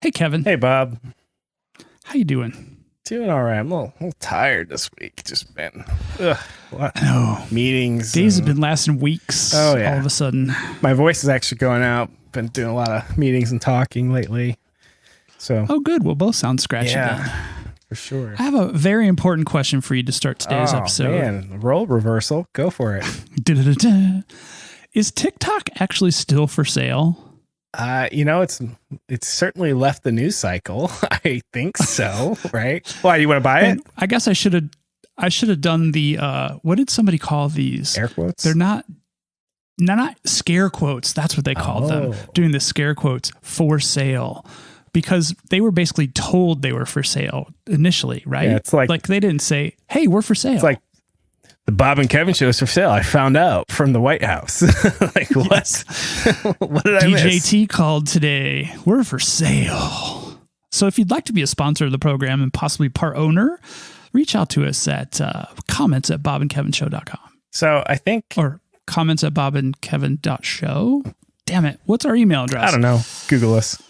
Hey, Kevin. Hey, Bob. How you doing? Doing all right. I'm a little tired this week. Just been meetings. Days have been lasting weeks. Oh, yeah. All of a sudden. My voice is actually going out. Been doing a lot of meetings and talking lately. So. Oh, good. We'll both sound scratchy then. For sure. I have a very important question for you to start today's episode. Man, role reversal. Go for it. Is TikTok actually still for sale? It's certainly left the news cycle. I think so, right? Why, you want to buy it? I guess I should have done the what did somebody call these? Air quotes? They're not scare quotes. That's what they called them. Doing the scare quotes for sale. Because they were basically told they were for sale initially, right? Yeah, it's like they didn't say, "Hey, we're for sale." It's like the Bob and Kevin show is for sale. I found out from the White House. Like, what? Yes. What did I miss? DJT called today. We're for sale. So if you'd like to be a sponsor of the program and possibly part owner, reach out to us at comments at bobandkevinshow.com. So I think... Or comments at bobandkevin.show. Damn it. What's our email address? I don't know. Google us.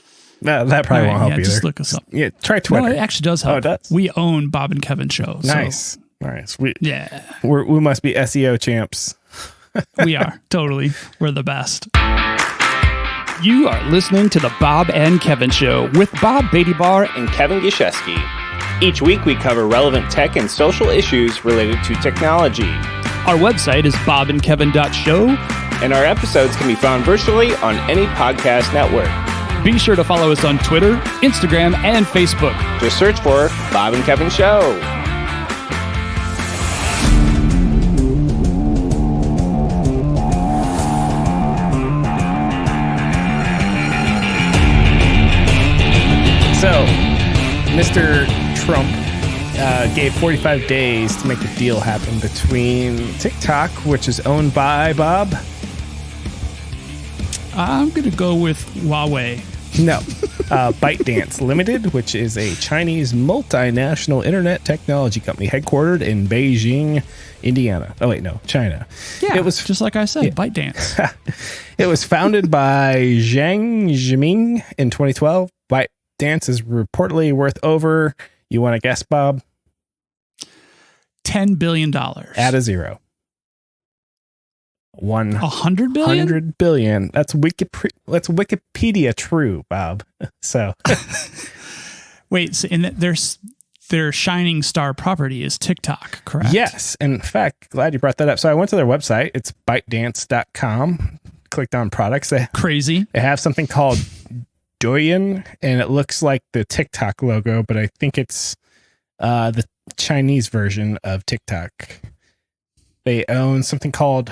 That probably won't help either. Just look us up. Yeah, try Twitter. No, it actually does help. Oh, it does? We own Bob and Kevin Show. Nice. All right. Sweet. Yeah. We must be SEO champs. We are. Totally. We're the best. You are listening to the Bob and Kevin Show with Bob Beattybar and Kevin Gishesky. Each week we cover relevant tech and social issues related to technology. Our website is bobandkevin.show. And our episodes can be found virtually on any podcast network. Be sure to follow us on Twitter, Instagram, and Facebook. Just search for Bob and Kevin Show. So, Mr. Trump gave 45 days to make a deal happen between TikTok, which is owned by Bob. I'm going to go with Huawei. No. ByteDance Limited, which is a Chinese multinational internet technology company headquartered in Beijing, Indiana. Oh, wait, no, China. Yeah, it was just like I said, ByteDance. It was founded by Zhang Zhiming in 2012. ByteDance is reportedly worth over, you want to guess, Bob? $10 billion. Add a zero. 100 billion? 100 billion. That's Wikipedia true, Bob. So wait, so their shining star property is TikTok, correct? Yes. In fact, glad you brought that up. So I went to their website. It's bytedance.com. Clicked on products. Crazy. They have something called Douyin, and it looks like the TikTok logo, but I think it's the Chinese version of TikTok. They own something called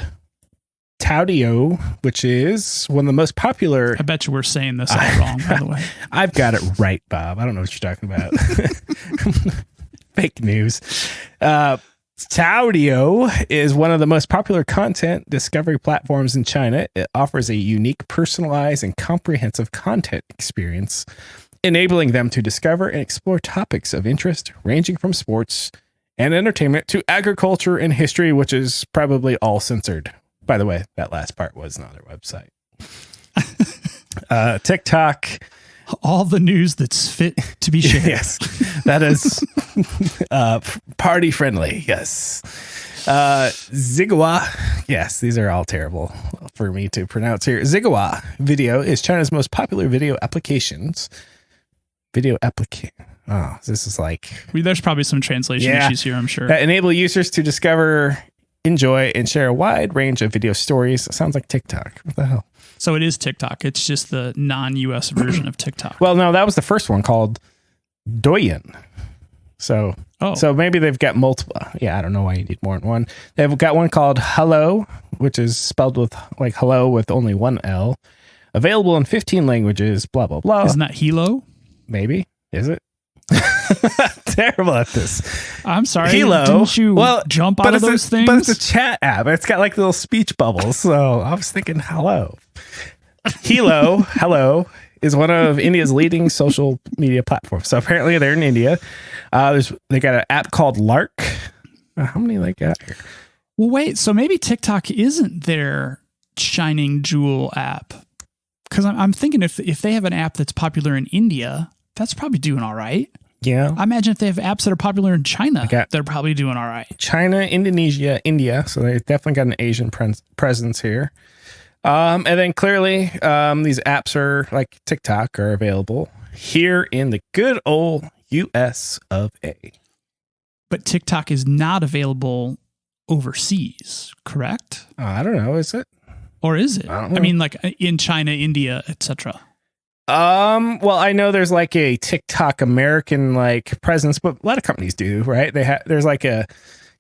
Taudio, which is one of the most popular... I bet you we're saying this all wrong, by the way. I've got it right, Bob. I don't know what you're talking about. Fake news. Taudio is one of the most popular content discovery platforms in China. It offers a unique, personalized, and comprehensive content experience, enabling them to discover and explore topics of interest ranging from sports and entertainment to agriculture and history, which is probably all censored. By the way, that last part was not their website. TikTok. All the news that's fit to be shared. Yes, that is party friendly. Yes. Zigua. Yes, these are all terrible for me to pronounce here. Zigua Video is China's most popular video applications. Oh, this is like... There's probably some translation issues here, I'm sure. That enable users to discover, enjoy, and share a wide range of video stories. It sounds like TikTok. What the hell? So it is TikTok. It's just the non-US version of TikTok. Well, no, that was the first one called Douyin. So maybe they've got multiple. Yeah, I don't know why you need more than one. They've got one called Hello, which is spelled with like hello with only one L. Available in 15 languages, blah, blah, blah. Isn't that Hilo? Maybe. Is it? Terrible at this. I'm sorry. Hilo. Didn't you jump out of those things? But it's a chat app. It's got like little speech bubbles. So I was thinking hello. Hello, is one of India's leading social media platforms. So apparently they're in India. They got an app called Lark. How many they got here? Well, wait. So maybe TikTok isn't their shining jewel app. Because I'm thinking if they have an app that's popular in India, that's probably doing all right. Yeah. I imagine if they have apps that are popular in China, they're probably doing all right. China, Indonesia, India. So they definitely got an Asian presence here. And then clearly these apps are like TikTok are available here in the good old US of A. But TikTok is not available overseas, correct? I don't know. Is it? Or is it? I don't know. I mean, like in China, India, etc. Well, I know there's like a TikTok American like presence, but a lot of companies do, right? There's like a,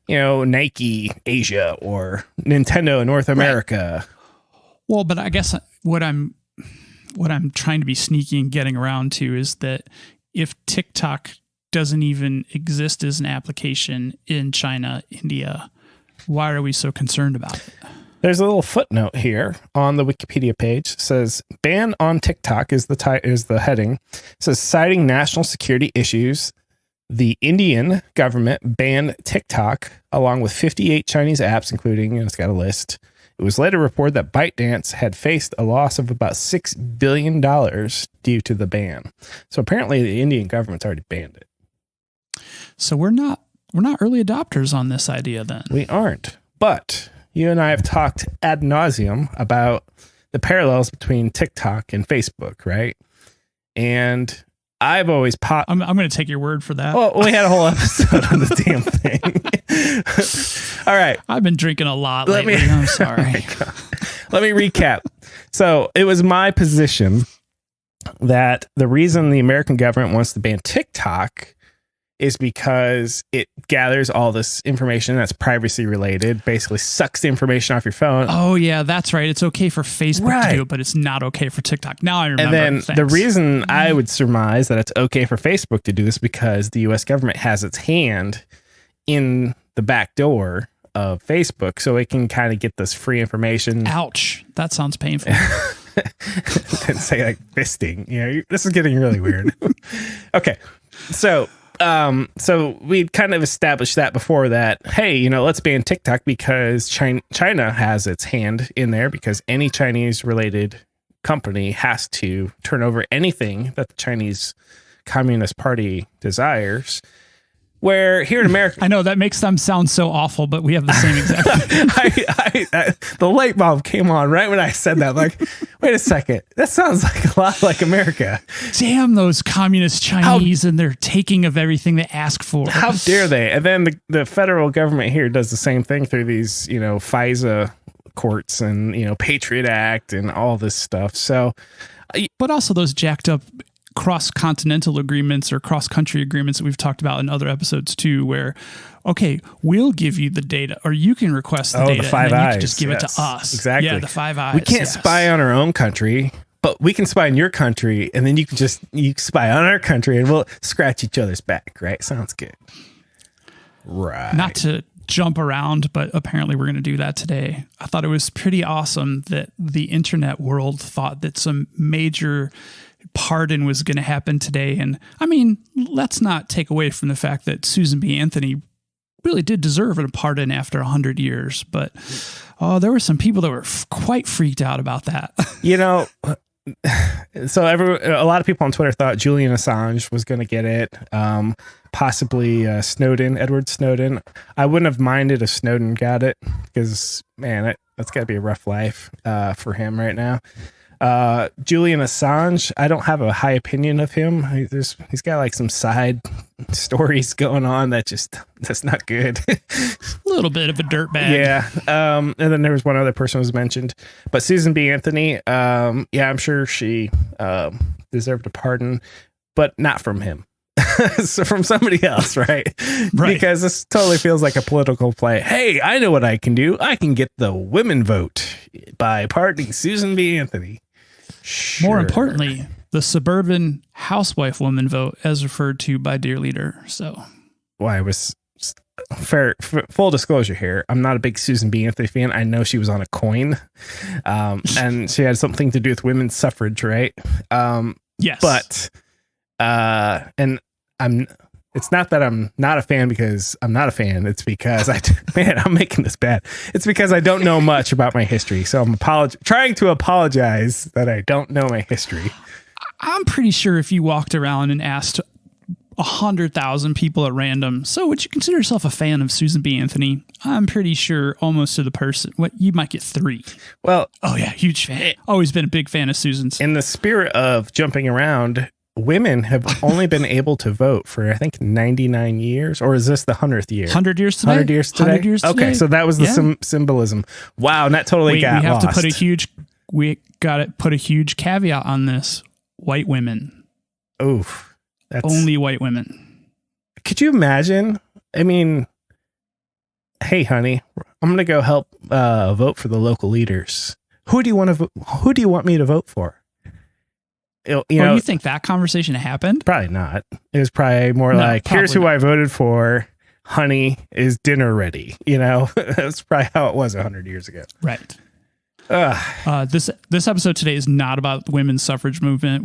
Nike Asia or Nintendo North America. Right. Well, but I guess what I'm trying to be sneaky and getting around to is that if TikTok doesn't even exist as an application in China, India, why are we so concerned about it? There's a little footnote here on the Wikipedia page. It says ban on TikTok is the heading. It says citing national security issues, the Indian government banned TikTok along with 58 Chinese apps, including, it's got a list. It was later reported that ByteDance had faced a loss of about $6 billion due to the ban. So apparently the Indian government's already banned it. So we're not early adopters on this idea then. We aren't. But you and I have talked ad nauseum about the parallels between TikTok and Facebook, right? And I've always I'm going to take your word for that. Well, we had a whole episode on the damn thing. All right. I've been drinking a lot lately. I'm sorry. Let me recap. So it was my position that the reason the American government wants to ban TikTok is because it gathers all this information that's privacy related, basically sucks the information off your phone. Oh, yeah, that's right. It's okay for Facebook to do it, but it's not okay for TikTok. Now I remember. And then the reason I would surmise that it's okay for Facebook to do this because the U.S. government has its hand in the back door of Facebook, so it can kind of get this free information. Ouch. That sounds painful. Didn't say like fisting. This is getting really weird. Okay. So we'd kind of established that before that, hey, let's ban TikTok because China has its hand in there because any Chinese related company has to turn over anything that the Chinese Communist Party desires. Where here in America, I know that makes them sound so awful, but we have the same exact. The light bulb came on right when I said that. Like, wait a second, that sounds like a lot like America. Damn those communist Chinese and their taking of everything they ask for. How dare they? And then the federal government here does the same thing through these, FISA courts and Patriot Act and all this stuff. So, but also those jacked up cross-continental agreements or cross-country agreements that we've talked about in other episodes too, where, okay, we'll give you the data or you can request the data the Five and then Eyes. you can just give it to us. Exactly. Yeah, the Five Eyes. We can't spy on our own country, but we can spy on your country and then you spy on our country and we'll scratch each other's back, right? Sounds good. Right. Not to jump around, but apparently we're going to do that today. I thought it was pretty awesome that the internet world thought that some major pardon was going to happen today. And I mean, let's not take away from the fact that Susan B. Anthony really did deserve a pardon after 100 years. But there were some people that were quite freaked out about that. So a lot of people on Twitter thought Julian Assange was going to get it. Possibly Edward Snowden. I wouldn't have minded if Snowden got it because, man, that's got to be a rough life for him right now. Julian Assange, I don't have a high opinion of him. He's got like some side stories going on that's not good. A little bit of a dirtbag. Yeah. And then there was one other person who was mentioned, but Susan B. Anthony, I'm sure she deserved a pardon, but not from him. So from somebody else, right? Because this totally feels like a political play. Hey, I know what I can do. I can get the women vote by pardoning Susan B. Anthony. Sure. More importantly, the suburban housewife woman vote as referred to by Dear Leader. So, I was full disclosure here. I'm not a big Susan B. Anthony fan. I know she was on a coin, and she had something to do with women's suffrage, right? Yes, but and It's not that I'm not a fan because I'm not a fan. It's because I'm making this bad. It's because I don't know much about my history. So I'm trying to apologize that I don't know my history. I'm pretty sure if you walked around and asked 100,000 people at random, so would you consider yourself a fan of Susan B. Anthony? I'm pretty sure almost to the person, you might get 3. Well, oh yeah, huge fan. Always been a big fan of Susan's. In the spirit of jumping around, women have only been able to vote for, I think, 99 years, or is this the 100th year? 100 years today. 100 years today. 100 years today. Okay, so that was the symbolism. Wow, and that totally got we have lost. to put a huge caveat on this. White women. Oof. That's only white women. Could you imagine? I mean, hey, honey, I'm going to go help vote for the local leaders. Who do you want me to vote for? You think that conversation happened? Probably not. It was probably more here's who I voted for. Honey, is dinner ready? That's probably how it was 100 years ago. Right. This episode today is not about the women's suffrage movement.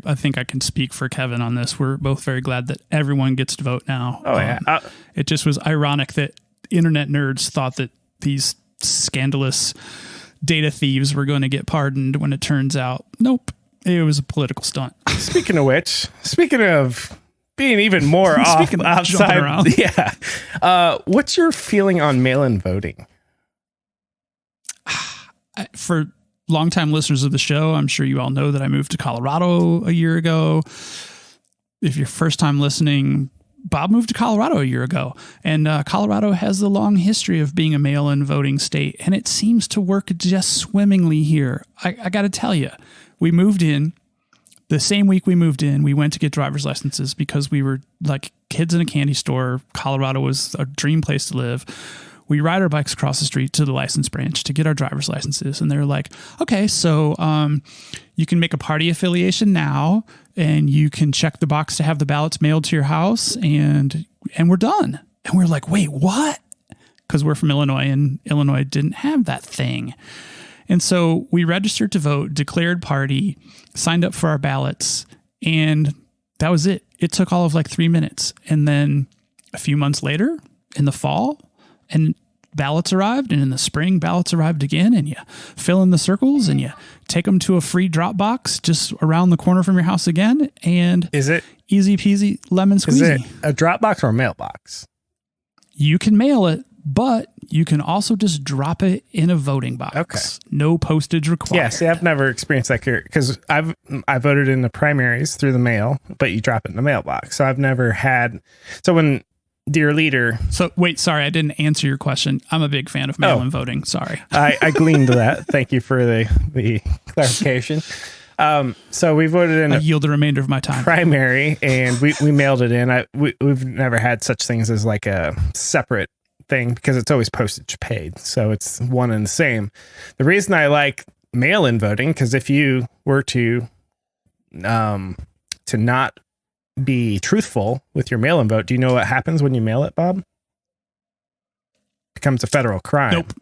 I think I can speak for Kevin on this. We're both very glad that everyone gets to vote now. Oh, yeah. It just was ironic that internet nerds thought that these scandalous data thieves were going to get pardoned when it turns out, nope, it was a political stunt. Speaking of being even more outside. Yeah. What's your feeling on mail-in voting? For longtime listeners of the show, I'm sure you all know that I moved to Colorado a year ago. If you're first time listening, Bob moved to Colorado a year ago, and Colorado has a long history of being a mail-in voting state, and it seems to work just swimmingly here. I got to tell you, we moved in the same week we moved in. We went to get driver's licenses because we were like kids in a candy store. Colorado was a dream place to live. We ride our bikes across the street to the license branch to get our driver's licenses. And they're like, okay, so you can make a party affiliation now, and you can check the box to have the ballots mailed to your house, and we're done. And we're like, wait, what? Because we're from Illinois, and Illinois didn't have that thing. And so we registered to vote, declared party, signed up for our ballots, and that was it. It took all of 3 minutes. And then a few months later, in the fall, and ballots arrived, and in the spring ballots arrived again, and you fill in the circles and you take them to a free drop box just around the corner from your house again. And is it easy peasy lemon squeezy? Is it a drop box or a mailbox? You can mail it, but you can also just drop it in a voting box. Okay. No postage required. Yeah, see, I've never experienced that here because I voted in the primaries through the mail, but you drop it in the mailbox. So I've never had. So when Dear Leader. So wait, sorry, I didn't answer your question. I'm a big fan of mail-in voting. Sorry. I gleaned that. Thank you for the clarification. So we voted in. I yield the remainder of my time. Primary, and we mailed it in. We've never had such things as a separate thing because it's always postage paid. So it's one and the same. The reason I like mail-in voting, because if you were to not be truthful with your mail-in vote, do you know what happens when you mail it, Bob? Becomes a federal crime. Nope.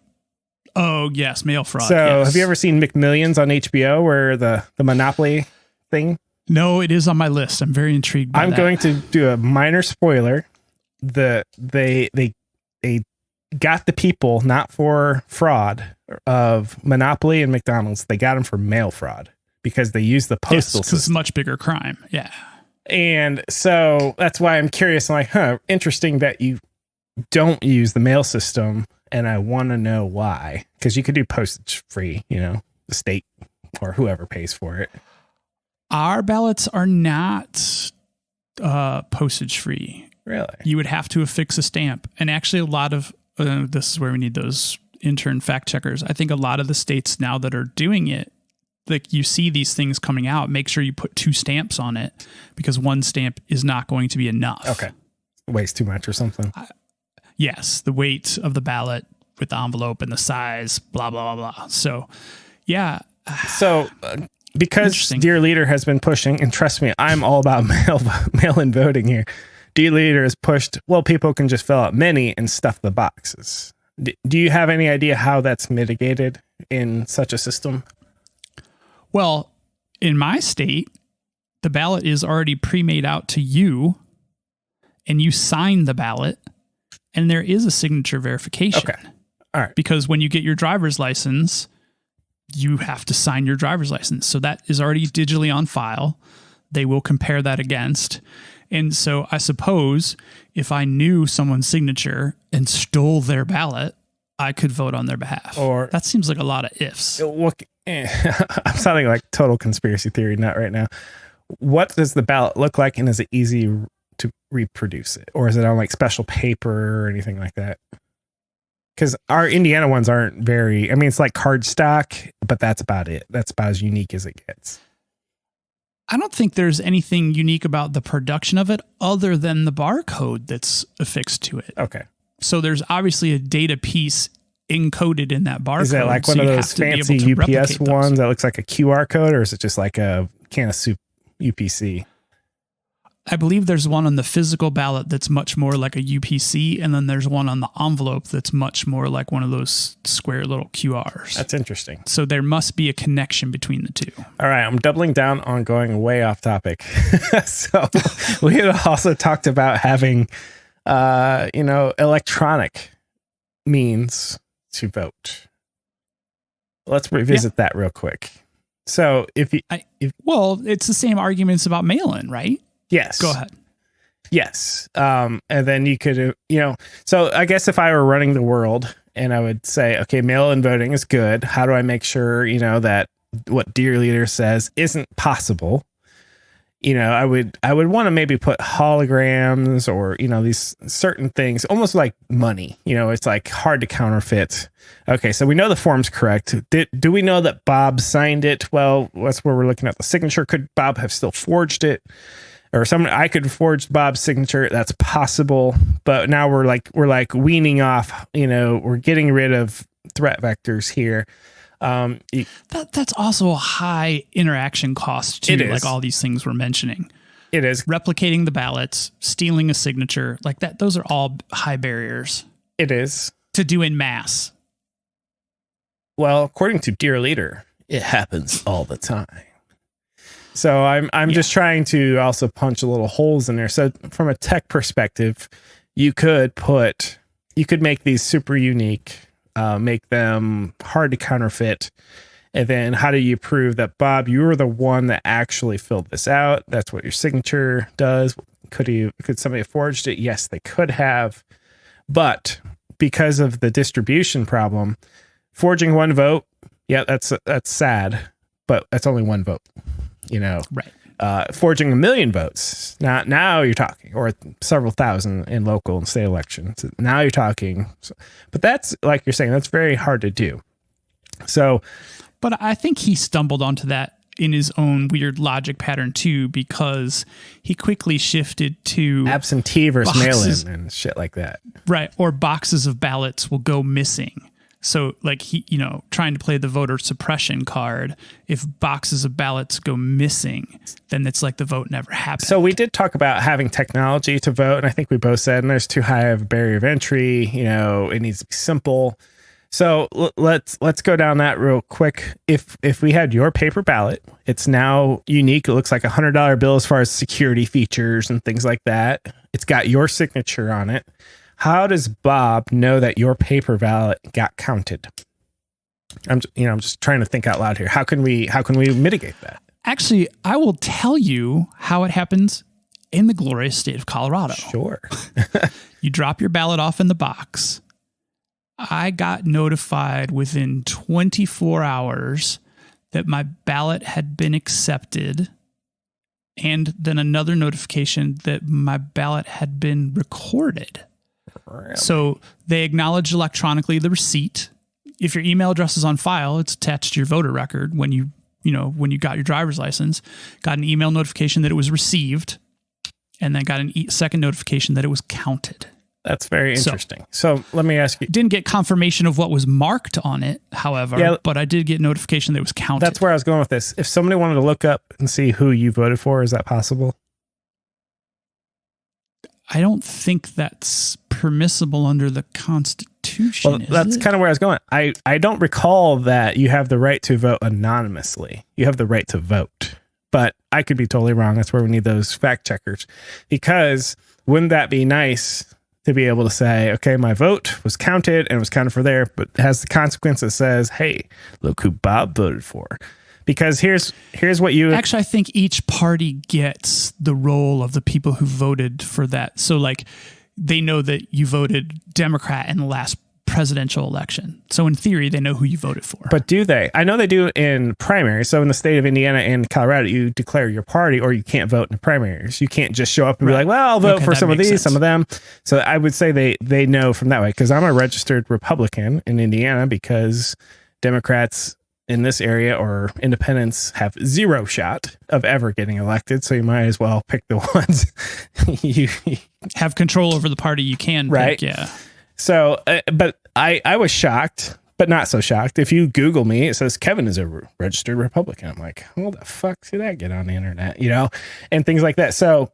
Oh yes, mail fraud. So yes. Have you ever seen McMillions on HBO, where the Monopoly thing? No, it is on my list. I'm very intrigued by that. I'm going to do a minor spoiler. They got the people not for fraud of Monopoly and McDonald's. They got them for mail fraud because they used the postal system. It's a much bigger crime. Yeah. And so that's why I'm curious. I'm like, interesting that you don't use the mail system. And I want to know why, because you could do postage free, the state or whoever pays for it. Our ballots are not postage free. Really? You would have to affix a stamp. And actually a lot of, this is where we need those intern fact checkers. I think a lot of the states now that are doing it, like you see these things coming out, make sure you put 2 stamps on it because 1 stamp is not going to be enough. Okay. It weighs too much or something. Yes. The weight of the ballot with the envelope and the size, blah, blah, blah, blah. So yeah. So because Dear Leader has been pushing, and trust me, I'm all about mail-in voting here. Dear Leader has pushed, well, people can just fill out many and stuff the boxes. Do you have any idea how that's mitigated in such a system? Well, in my state, the ballot is already pre-made out to you and you sign the ballot, and there is a signature verification. Okay. All right. Because when you get your driver's license, you have to sign your driver's license. So that is already digitally on file. They will compare that against. And so I suppose if I knew someone's signature and stole their ballot, I could vote on their behalf. Or that seems like a lot of ifs. I'm sounding like total conspiracy theory nut right now. What does the ballot look like, and is it easy to reproduce it? Or is it on like special paper or anything like that? Because our Indiana ones aren't very, I mean, it's like cardstock, but that's about it. That's about as unique as it gets. I don't think there's anything unique about the production of it other than the barcode that's affixed to it. Okay. So there's obviously a data piece encoded in that barcode. Is it like one of those fancy UPS ones that looks like a QR code, or is it just like a can of soup UPC? I believe there's one on the physical ballot that's much more like a UPC, and then there's one on the envelope that's much more like one of those square little QRs. That's interesting. So there must be a connection between the two. All right, I'm doubling down on going way off topic. So we had also talked about having, electronic means to vote. Let's revisit that real quick. So it's the same arguments about mail-in, right? Yes. Go ahead. Yes. And then you could, so I guess if I were running the world and I would say, okay, mail-in voting is good. How do I make sure, that what Dear Leader says isn't possible? I would want to maybe put holograms or, these certain things, almost like money, it's like hard to counterfeit. Okay. So we know the form's correct. Do we know that Bob signed it? Well, that's where we're looking at the signature. Could Bob have still forged it? Or I could forge Bob's signature. That's possible. But now we're like weaning off, we're getting rid of threat vectors here. That's also a high interaction cost too. It is. Like all these things we're mentioning. It is. Replicating the ballots, stealing a signature, like that. Those are all high barriers. It is. To do in mass. Well, according to Dear Leader, it happens all the time. So I'm just trying to also punch a little holes in there. So from a tech perspective, you could make these super unique, make them hard to counterfeit. And then how do you prove that, Bob, you were the one that actually filled this out? That's what your signature does. Could somebody have forged it? Yes, they could have. But because of the distribution problem, forging one vote, yeah, that's sad, but that's only one vote. Right. Forging 1 million votes. Now you're talking, or several thousand in local and state elections. Now you're talking, but that's like you're saying, that's very hard to do. So, but I think he stumbled onto that in his own weird logic pattern too, because he quickly shifted to absentee versus mail-in and shit like that. Right. Or boxes of ballots will go missing. So like he, trying to play the voter suppression card, if boxes of ballots go missing, then it's like the vote never happened. So we did talk about having technology to vote. And I think we both said, and there's too high of a barrier of entry, it needs to be simple. So let's go down that real quick. If we had your paper ballot, it's now unique. It looks like $100 bill as far as security features and things like that. It's got your signature on it. How does Bob know that your paper ballot got counted? I'm just trying to think out loud here. How can we mitigate that? Actually, I will tell you how it happens in the glorious state of Colorado. Sure. You drop your ballot off in the box. I got notified within 24 hours that my ballot had been accepted, and then another notification that my ballot had been recorded. Really? So they acknowledge electronically the receipt. If your email address is on file, it's attached to your voter record. When you got your driver's license, got an email notification that it was received, and then got a second notification that it was counted. That's very interesting. So let me ask you. Didn't get confirmation of what was marked on it, however, but I did get notification that it was counted. That's where I was going with this. If somebody wanted to look up and see who you voted for, is that possible? I don't think that's permissible under the Constitution. Well, that's kind of where I was going. I don't recall that you have the right to vote anonymously. You have the right to vote, but I could be totally wrong. That's where we need those fact checkers, because wouldn't that be nice to be able to say, okay, my vote was counted and it was counted for there, but it has the consequence that says, hey, look who Bob voted for. Because here's what you actually, I think each party gets the role of the people who voted for that. So like they know that you voted Democrat in the last presidential election. So in theory, they know who you voted for. But do they? I know they do in primaries. So in the state of Indiana and Colorado, you declare your party or you can't vote in the primaries. You can't just show up and be like, well, I'll vote for some of these, some of them. So I would say they know from that way, because I'm a registered Republican in Indiana, because Democrats in this area or independents have zero shot of ever getting elected. So you might as well pick the ones you have control over the party you can right. pick, yeah. So, but I was shocked, but not so shocked. If you Google me, it says Kevin is a registered Republican. I'm like, how the fuck did that get on the internet? You know, and things like that. So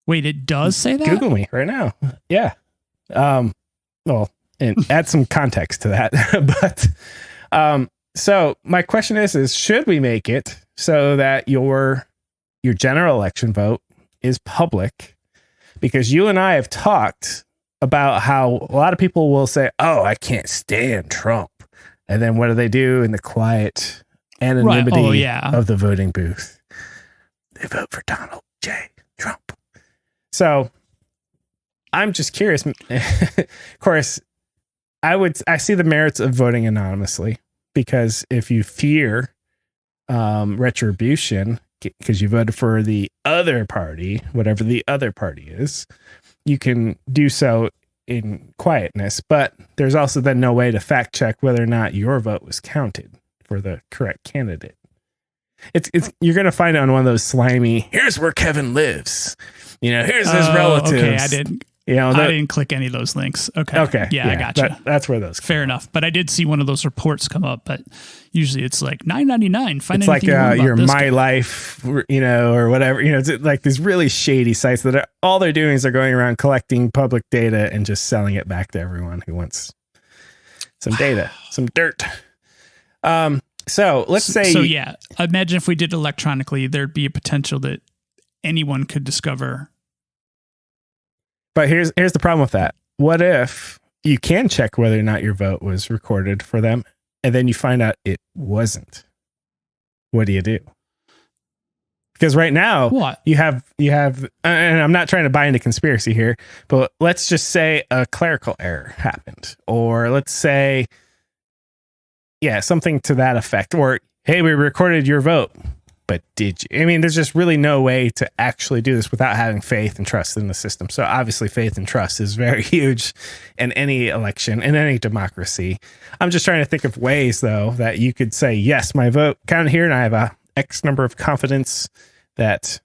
wait, it does say that? Google me right now. Yeah. Well, and add some context to that, but, so my question is should we make it so that your general election vote is public? Because you and I have talked about how a lot of people will say, oh, I can't stand Trump. And then what do they do in the quiet anonymity of the voting booth? They vote for Donald J. Trump. So I'm just curious. Of course, I see the merits of voting anonymously. Because if you fear retribution because you voted for the other party, whatever the other party is, you can do so in quietness. But there's also then no way to fact check whether or not your vote was counted for the correct candidate. It's you're going to find it on one of those slimy, here's where Kevin lives. You know, here's his relatives. Okay, I didn't. You know, I didn't click any of those links. Okay. Yeah, I gotcha. That's where those. Fair enough. But I did see one of those reports come up. But usually it's like $9.99. Find it's like your My guy. Life, you know, or whatever. You know, it's like these really shady sites that are, all they're doing is they're going around collecting public data and just selling it back to everyone who wants some data, some dirt. So let's say. So yeah, imagine if we did electronically, there'd be a potential that anyone could discover. But here's the problem with that. What if you can check whether or not your vote was recorded for them, and then you find out it wasn't? What do you do? Because right now, you have, and I'm not trying to buy into conspiracy here, but let's just say a clerical error happened, or let's say, something to that effect, or hey, we recorded your vote. But did you? I mean, there's just really no way to actually do this without having faith and trust in the system. So obviously faith and trust is very huge in any election, in any democracy. I'm just trying to think of ways, though, that you could say, yes, my vote counted here, and I have a X number of confidence that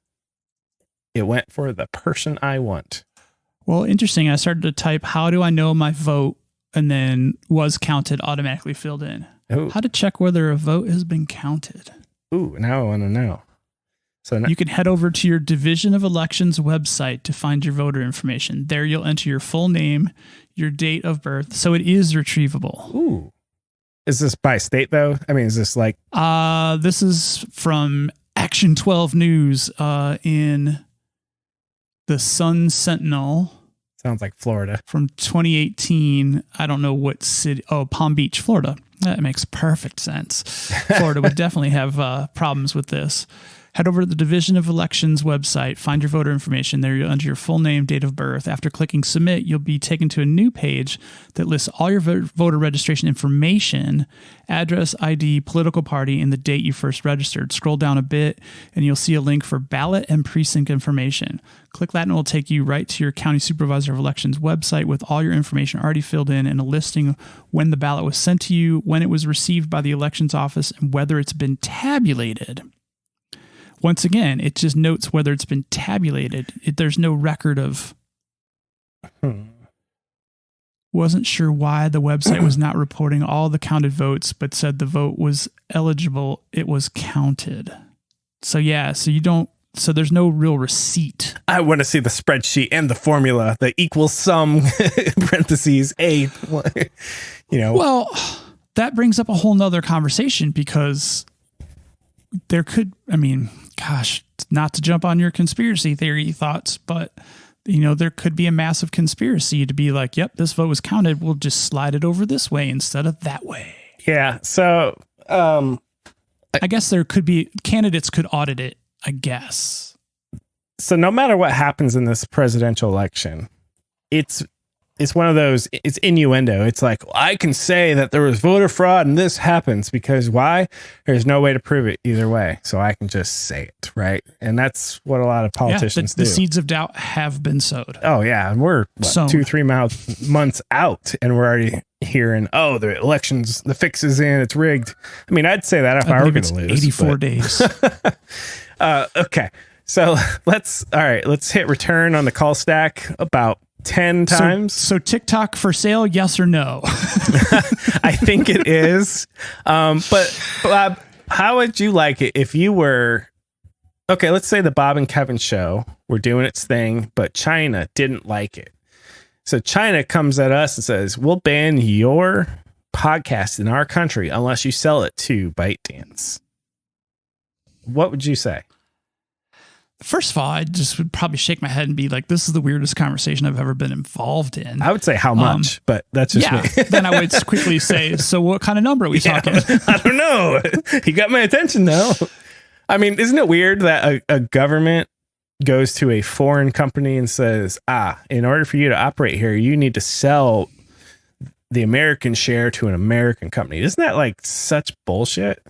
it went for the person I want. Well, interesting. I started to type, how do I know my vote? And then was counted automatically filled in. Ooh. How to check whether a vote has been counted. Ooh, now I want to know. So you can head over to your Division of Elections website to find your voter information. There you'll enter your full name, your date of birth. So it is retrievable. Ooh. Is this by state, though? I mean, is this like... This is from Action 12 News in the Sun Sentinel. Sounds like Florida. From 2018. I don't know what city. Oh, Palm Beach, Florida. That makes perfect sense. Florida would definitely have problems with this. Head over to the Division of Elections website, find your voter information. There you'll enter your full name, date of birth. After clicking submit, you'll be taken to a new page that lists all your voter registration information, address, ID, political party, and the date you first registered. Scroll down a bit and you'll see a link for ballot and precinct information. Click that and it will take you right to your County Supervisor of Elections website with all your information already filled in and a listing when the ballot was sent to you, when it was received by the elections office, and whether it's been tabulated. Once again, it just notes whether it's been tabulated. There's no record of... Wasn't sure why the website was not reporting all the counted votes, but said the vote was eligible. It was counted. So yeah, so there's no real receipt. I want to see the spreadsheet and the formula, the equal sum parentheses A, you know. Well, that brings up a whole nother conversation because there could, I mean, gosh, not to jump on your conspiracy theory thoughts, but there could be a massive conspiracy to be like, yep, this vote was counted. We'll just slide it over this way instead of that way. Yeah. So, I guess there could be candidates could audit it, I guess. So no matter what happens in this presidential election, it's one of those, it's innuendo. It's like, well, I can say that there was voter fraud and this happens because why? There's no way to prove it either way. So I can just say it. Right. And that's what a lot of politicians do. The seeds of doubt have been sowed. Oh yeah. And we're 2-3 months out and we're already hearing, oh, the election's, the fix is in, it's rigged. I mean, I'd say that if I were going to lose. 84 days. Okay. So let's hit return on the call stack about 10 times. So TikTok for sale, yes or no? I think it is. But Bob, how would you like it if you were, okay, let's say the Bob and Kevin show were doing its thing, but China didn't like it. So China comes at us and says, we'll ban your podcast in our country unless you sell it to ByteDance. What would you say? First of all, I just would probably shake my head and be like, this is the weirdest conversation I've ever been involved in. I would say how much, but that's just me. Then I would quickly say, so what kind of number are we talking? I don't know. You got my attention though. I mean, isn't it weird that a government goes to a foreign company and says, in order for you to operate here, you need to sell the American share to an American company. Isn't that like such bullshit?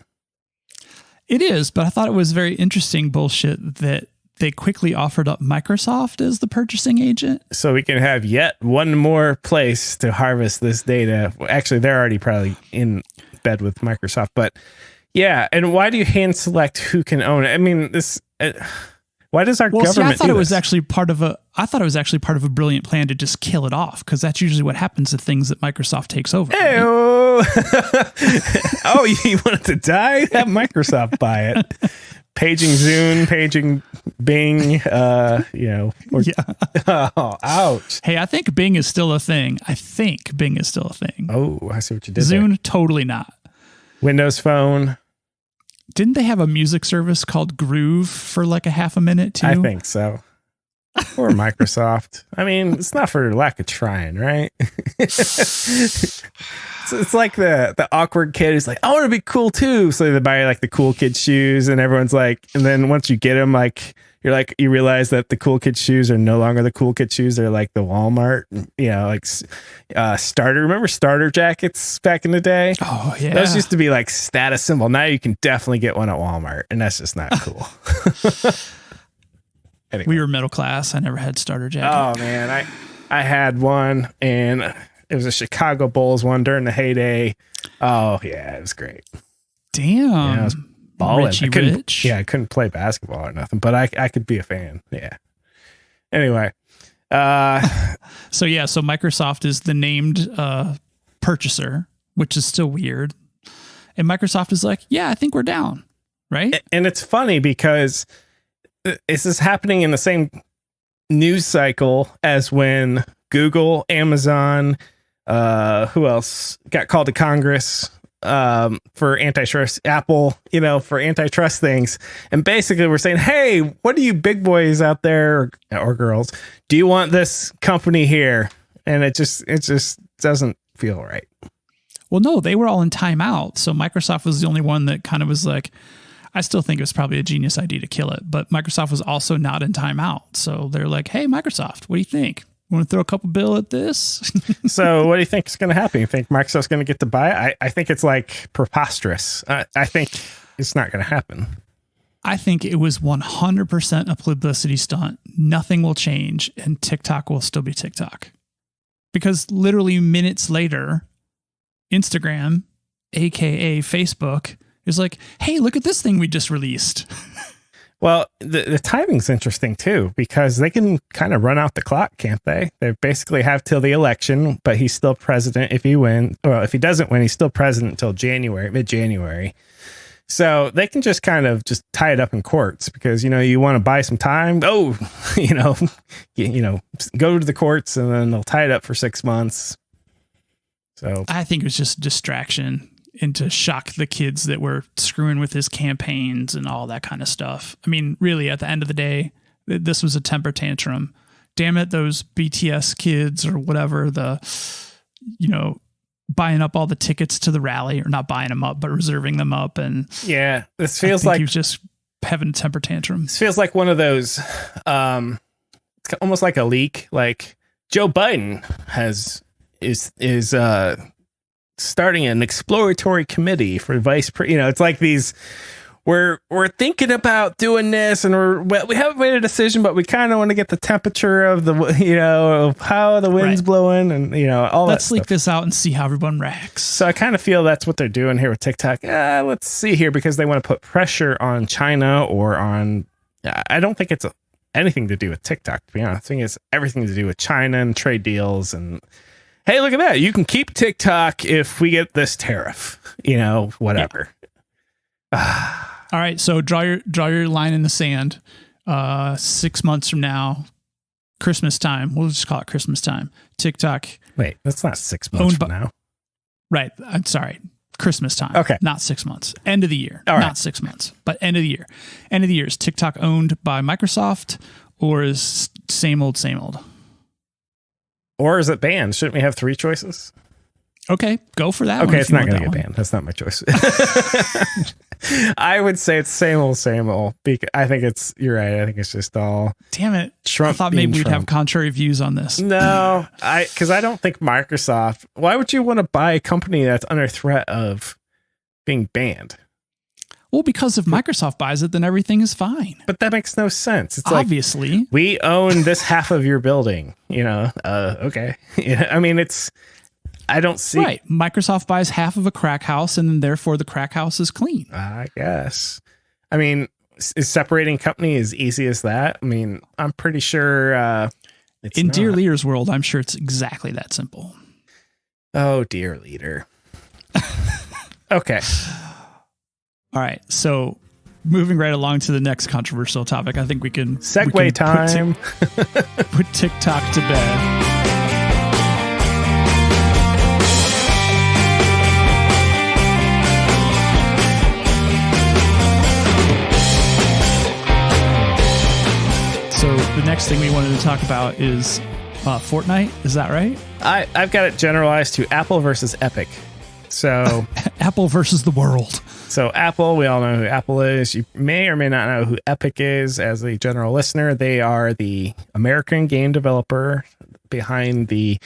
It is, but I thought it was very interesting bullshit that they quickly offered up Microsoft as the purchasing agent. So we can have yet one more place to harvest this data. Actually, they're already probably in bed with Microsoft, but yeah. And why do you hand select who can own it? I mean, why does our government? I thought it was actually part of a brilliant plan to just kill it off, because that's usually what happens to things that Microsoft takes over. Right? Oh, you want it to die? Have Microsoft buy it. Paging Zune, paging Bing, Yeah. Oh, ouch. Hey, I think Bing is still a thing. Oh, I see what you did Zune, there. totally not. Windows Phone. Didn't they have a music service called Groove for like a half a minute too? I think so. Or Microsoft. I mean, it's not for lack of trying, right? So it's like the awkward kid who's like, I want to be cool too. So they buy like the cool kid shoes, and everyone's like, and then once you get them, like you're like, you realize that the cool kid shoes are no longer the cool kid shoes. They're like the Walmart, like starter. Remember starter jackets back in the day? Oh yeah. Those used to be like status symbol. Now you can definitely get one at Walmart, and that's just not cool. Anyway. We were middle class. I never had starter jacket. Oh man, I had one, and it was a Chicago Bulls one during the heyday. Oh yeah, it was great. Damn, yeah, I was balling. Rich. Yeah, I couldn't play basketball or nothing, but I could be a fan. Yeah. Anyway, so Microsoft is the named purchaser, which is still weird, and Microsoft is like, yeah, I think we're down, right? And it's funny because this is happening in the same news cycle as when Google, Amazon, who else got called to Congress for antitrust, Apple, for antitrust things. And basically we're saying, hey, what do you big boys out there or girls, do you want this company here? And it just doesn't feel right. Well, no, they were all in timeout. So Microsoft was the only one that kind of was like, I still think it was probably a genius idea to kill it, but Microsoft was also not in timeout. So they're like, hey, Microsoft, what do you think? Want to throw a couple bill at this? So what do you think is going to happen? You think Microsoft's going to get to buy it? I think it's like preposterous. I think it's not going to happen. I think it was 100% a publicity stunt. Nothing will change, and TikTok will still be TikTok. Because literally minutes later, Instagram, aka Facebook, is like, hey, look at this thing we just released. Well, the timing's interesting too, because they can kind of run out the clock, can't they? They basically have till the election, but he's still president if he wins. Well, if he doesn't win, he's still president until mid-January. So they can just kind of just tie it up in courts because, you want to buy some time. Oh, go to the courts and then they'll tie it up for 6 months. So I think it was just a distraction and to shock the kids that were screwing with his campaigns and all that kind of stuff. I mean, really, at the end of the day, this was a temper tantrum. damn it, those BTS kids or whatever, buying up all the tickets to the rally, or not buying them up, but reserving them up. And yeah, this feels like he was just having a temper tantrum. This feels like one of those, it's almost like a leak. Like Joe Biden is starting an exploratory committee for it's like these, we're thinking about doing this, and we haven't made a decision, but we kind of want to get the temperature of of how the wind's blowing, and all that. Let's leak this out and see how everyone reacts. So I kind of feel that's what they're doing here with TikTok. Let's see here, because they want to put pressure on China or on. I don't think it's anything to do with TikTok, to be honest. I think it's everything to do with China and trade deals. And hey, look at that! You can keep TikTok if we get this tariff. Whatever. Yeah. All right, so draw your line in the sand. 6 months from now, Christmas time. We'll just call it Christmas time. TikTok. Wait, that's not 6 months from now. Right. I'm sorry. Christmas time. Okay. Not 6 months. End of the year. All right. Not 6 months, but end of the year. End of the year. Is TikTok owned by Microsoft, or is same old, same old? Or is it banned? Shouldn't we have 3 choices? Okay, go for that. Okay, it's not going to get banned. That's not my choice. I would say it's same old, same old. I think you're right. I think it's just all. Damn it. Trump. I thought maybe we'd have contrary views on this. No, because I don't think Microsoft. Why would you want to buy a company that's under threat of being banned? Well, because if Microsoft buys it, then everything is fine. But that makes no sense. It's obviously like, we own this half of your building. Okay. Yeah, I mean, I don't see. Right. Microsoft buys half of a crack house, and then therefore the crack house is clean. I guess. I mean, is separating company as easy as that? I mean, I'm pretty sure it's in not. Dear Leader's world, I'm sure it's exactly that simple. Oh, dear leader. Okay. All right. So moving right along to the next controversial topic, I think we can segue time. Put TikTok to bed. So the next thing we wanted to talk about is Fortnite. Is that right? I've got it generalized to Apple versus Epic. So Apple versus the world. So Apple, we all know who Apple is. You may or may not know who Epic is as a general listener. They are the American game developer behind the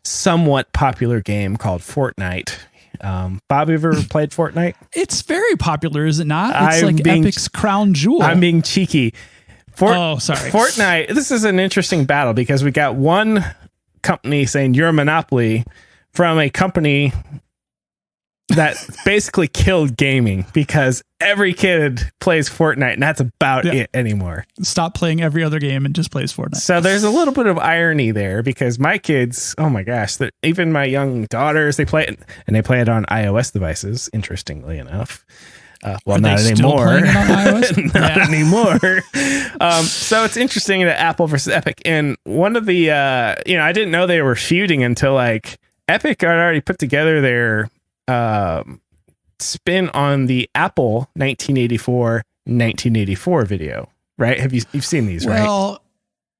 somewhat popular game called Fortnite. Bob, you ever played Fortnite? It's very popular, is it not? It's Epic's crown jewel. I'm being cheeky. Sorry. Fortnite, this is an interesting battle because we got one company saying you're a monopoly from a company that basically killed gaming because every kid plays Fortnite and that's about it anymore. Stop playing every other game and just plays Fortnite. So there's a little bit of irony there because my kids, oh my gosh, even my young daughters, they play it, and they play it on iOS devices, interestingly enough. Well, not anymore. Not anymore. So it's interesting that Apple versus Epic, and one of the, I didn't know they were feuding until like Epic had already put together their spin on the Apple 1984 video, right? You've seen these, right? Well,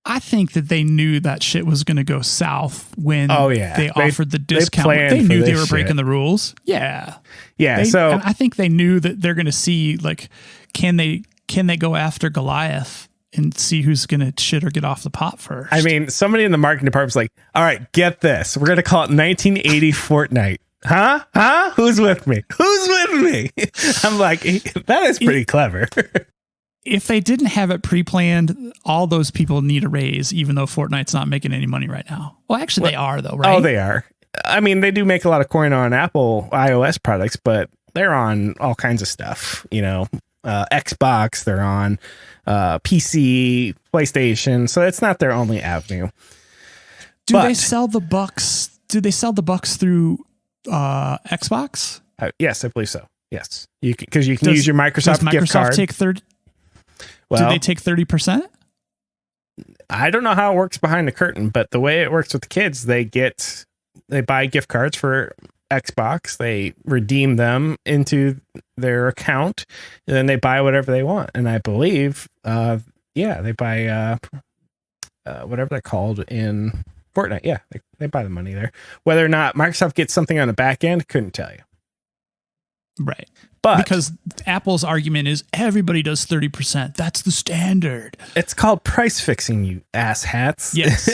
I think that they knew that shit was going to go south when they offered the discount. They knew they were breaking the rules. Yeah. Yeah. So I think they knew that they're going to see, like, can they go after Goliath and see who's going to shit or get off the pot first? I mean, somebody in the marketing department's like, all right, get this. We're going to call it 1980 Fortnite. Huh? Who's with me? I'm like, that is pretty clever. If they didn't have it pre-planned, all those people need a raise, even though Fortnite's not making any money right now. Well, actually, they are, though, right? Oh, they are. I mean, they do make a lot of coin on Apple iOS products, but they're on all kinds of stuff. Xbox, they're on PC, PlayStation. So it's not their only avenue. Do they sell the bucks through Xbox? Yes, I believe so. Yes, because you can use your Microsoft gift card. Take 30? Do they take 30%? I don't know how it works behind the curtain, but the way it works with the kids, they buy gift cards for Xbox, they redeem them into their account, and then they buy whatever they want. And I believe, they buy whatever they're called in Fortnite. Yeah, they buy the money there. Whether or not Microsoft gets something on the back end, couldn't tell you. Right. But because Apple's argument is everybody does 30%. That's the standard. It's called price fixing, you asshats. Yes.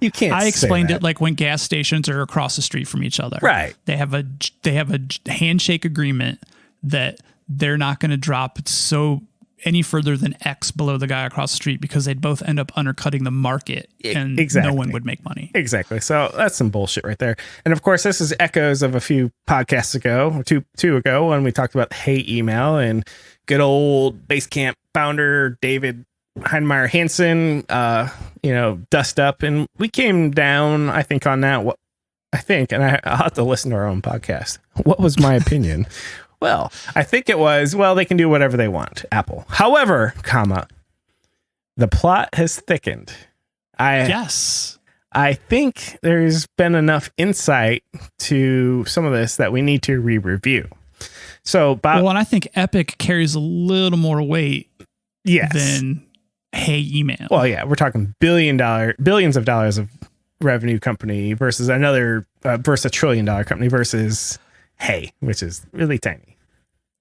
You can't I say explained that. it like when gas stations are across the street from each other. Right. They have a handshake agreement that they're not going to drop any further than X below the guy across the street because they'd both end up undercutting the market and Exactly. no one would make money. Exactly. So that's some bullshit right there. And of course, this is echoes of a few podcasts ago, or two ago, when we talked about Hey Email and good old Basecamp founder David Heinemeier Hansen, dust up. And we came down, I think, on that. I'll have to listen to our own podcast. What was my opinion? Well, I think it was, they can do whatever they want, Apple. However, the plot has thickened. Yes. I think there's been enough insight to some of this that we need to re-review. So, and I think Epic carries a little more weight than Hey Email. Well, yeah, we're talking billions of dollars of revenue company versus versus $1 trillion company versus Hey, which is really tiny.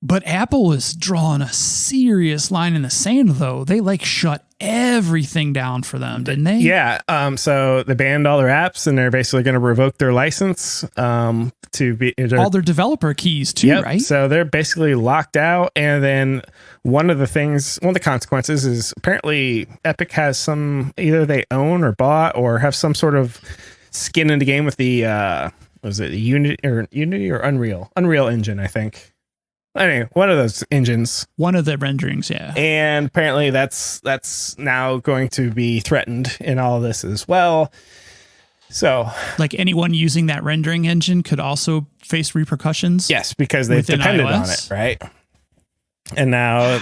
But Apple is drawing a serious line in the sand, though. They shut everything down for them, didn't they? Yeah. So they banned all their apps, and they're basically going to revoke their license to be all their developer keys too, right? So they're basically locked out. And then one of the consequences is apparently Epic has some either they own or bought or have some sort of skin in the game with the was it Unity or Unreal Engine, I think. Anyway, one of those engines. One of the renderings, yeah. And apparently that's now going to be threatened in all of this as well. So anyone using that rendering engine could also face repercussions? Yes, because they've depended on it, right? And now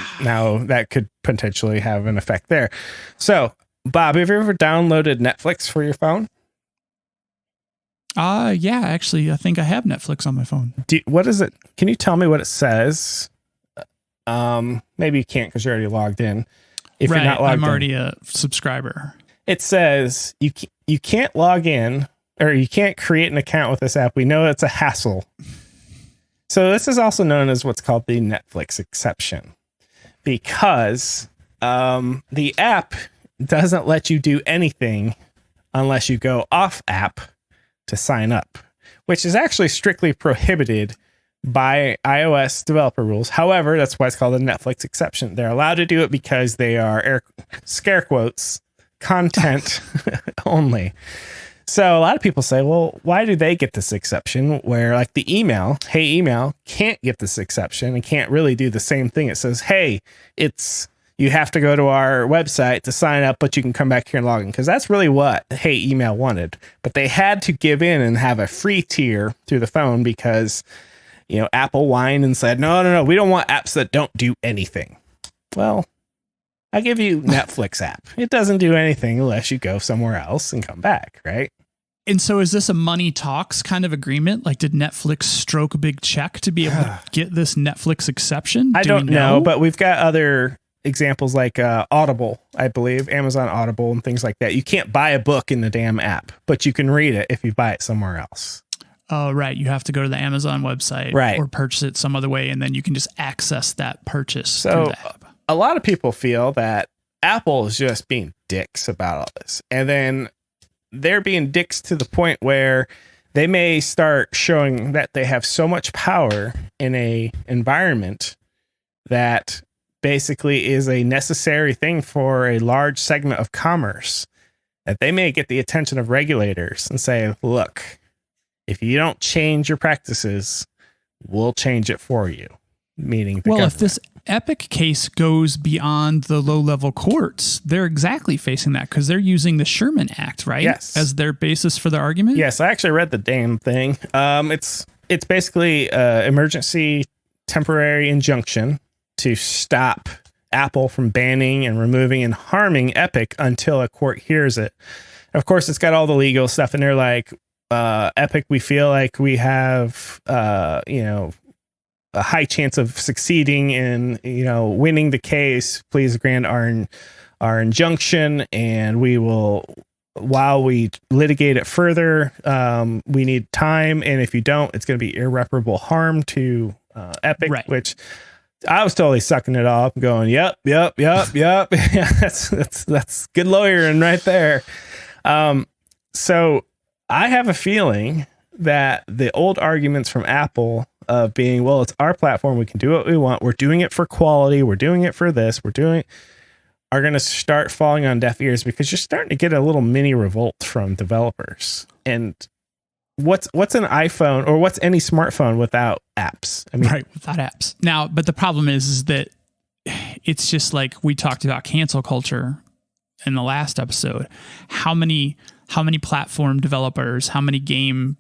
that could potentially have an effect there. So, Bob, have you ever downloaded Netflix for your phone? Yeah, actually, I think I have Netflix on my phone. What is it? Can you tell me what it says? Maybe you can't because you're already logged in. If you're not logged in, I'm already a subscriber. It says you can't log in or you can't create an account with this app. We know it's a hassle. So this is also known as what's called the Netflix exception because the app doesn't let you do anything unless you go off app to sign up, which is actually strictly prohibited by iOS developer rules. However, that's why it's called a Netflix exception. They're allowed to do it because they are scare quotes content only. So a lot of people say, well, why do they get this exception where the Hey Email can't get this exception and can't really do the same thing? It says, hey, you have to go to our website to sign up, but you can come back here and log in. Because that's really what Hey Email wanted. But they had to give in and have a free tier through the phone because, Apple whined and said, no, we don't want apps that don't do anything. Well, I give you Netflix app. It doesn't do anything unless you go somewhere else and come back, right? And so is this a money talks kind of agreement? Did Netflix stroke a big check to be able to get this Netflix exception? I don't know, but we've got other examples like Audible, I believe, Amazon Audible and things like that. You can't buy a book in the damn app, but you can read it if you buy it somewhere else. Oh, right. You have to go to the Amazon website or purchase it some other way, and then you can just access that purchase through the app. A lot of people feel that Apple is just being dicks about all this. And then they're being dicks to the point where they may start showing that they have so much power in a environment that basically is a necessary thing for a large segment of commerce, that they may get the attention of regulators and say, look, if you don't change your practices, we'll change it for you. Meaning the government. If this Epic case goes beyond the low-level courts, they're exactly facing that because they're using the Sherman Act, right? Yes. As their basis for their argument? Yes, I actually read the damn thing. It's basically emergency temporary injunction to stop Apple from banning and removing and harming Epic until a court hears it. Of course, it's got all the legal stuff, and they're like, Epic, we feel like we have, a high chance of succeeding in, winning the case. Please grant our injunction, and we will, while we litigate it further, we need time. And if you don't, it's going to be irreparable harm to Epic, Right. which I was totally sucking it off, going, yep. that's good lawyering right there. So I have a feeling that the old arguments from Apple of being, well, it's our platform, we can do what we want, we're doing it for quality, we're doing it for this, are going to start falling on deaf ears, because you're starting to get a little mini revolt from developers. And what's an iPhone, or what's any smartphone without apps? I mean, right, without apps. Now, but the problem is that it's just like we talked about cancel culture in the last episode. How many platform developers, how many game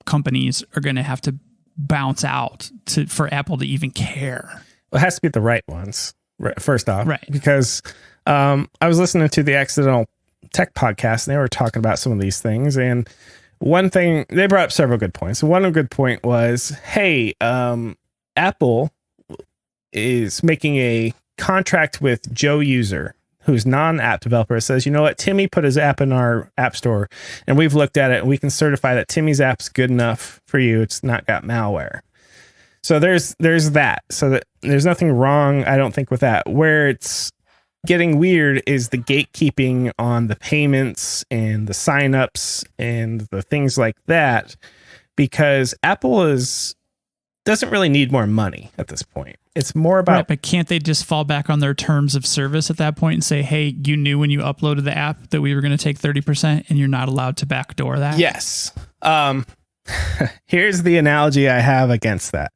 companies are going to have to bounce out for Apple to even care? Well, it has to be the right ones, first off. Right. Because I was listening to the Accidental Tech podcast, and they were talking about some of these things. And one thing, they brought up several good points. One good point was, hey, Apple is making a contract with Joe User, who's non-app developer. It says, you know what, Timmy put his app in our app store, and we've looked at it, and we can certify that Timmy's app's good enough for you. It's not got malware. So there's that. So that there's nothing wrong, I don't think, with that. Where it's getting weird is the gatekeeping on the payments and the signups and the things like that, because Apple doesn't really need more money at this point. It's more about... Right, but can't they just fall back on their terms of service at that point and say, hey, you knew when you uploaded the app that we were going to take 30% and you're not allowed to backdoor that? Yes. Here's the analogy I have against that.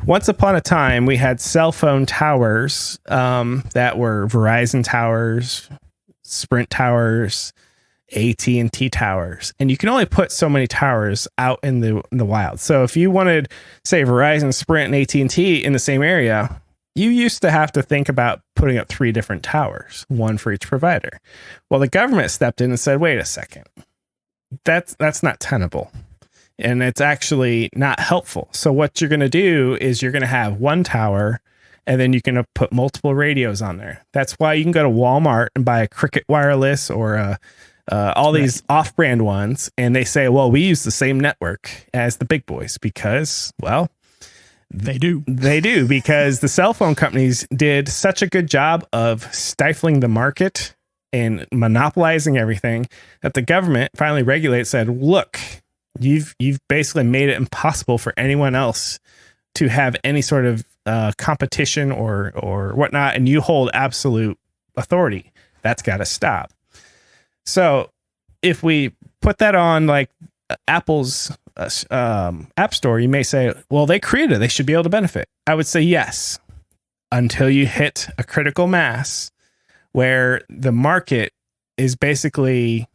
Once upon a time, we had cell phone towers that were Verizon towers, Sprint towers, AT&T towers, and you can only put so many towers out in the wild. So if you wanted, say, Verizon, Sprint, and AT&T in the same area, you used to have to think about putting up 3 different towers, one for each provider. Well, the government stepped in and said, wait a second, that's not tenable, and it's actually not helpful. So what you're going to do is you're going to have one tower, and then you can put multiple radios on there. That's why you can go to Walmart and buy a Cricket Wireless or all these off-brand ones, and they say, well, we use the same network as the big boys, because, well, they do because the cell phone companies did such a good job of stifling the market and monopolizing everything that the government finally regulated, said, look, you've basically made it impossible for anyone else to have any sort of competition or whatnot, and you hold absolute authority. That's got to stop. So if we put that on like Apple's app store, you may say, well, they created it, they should be able to benefit. I would say yes, until you hit a critical mass where the market is basically,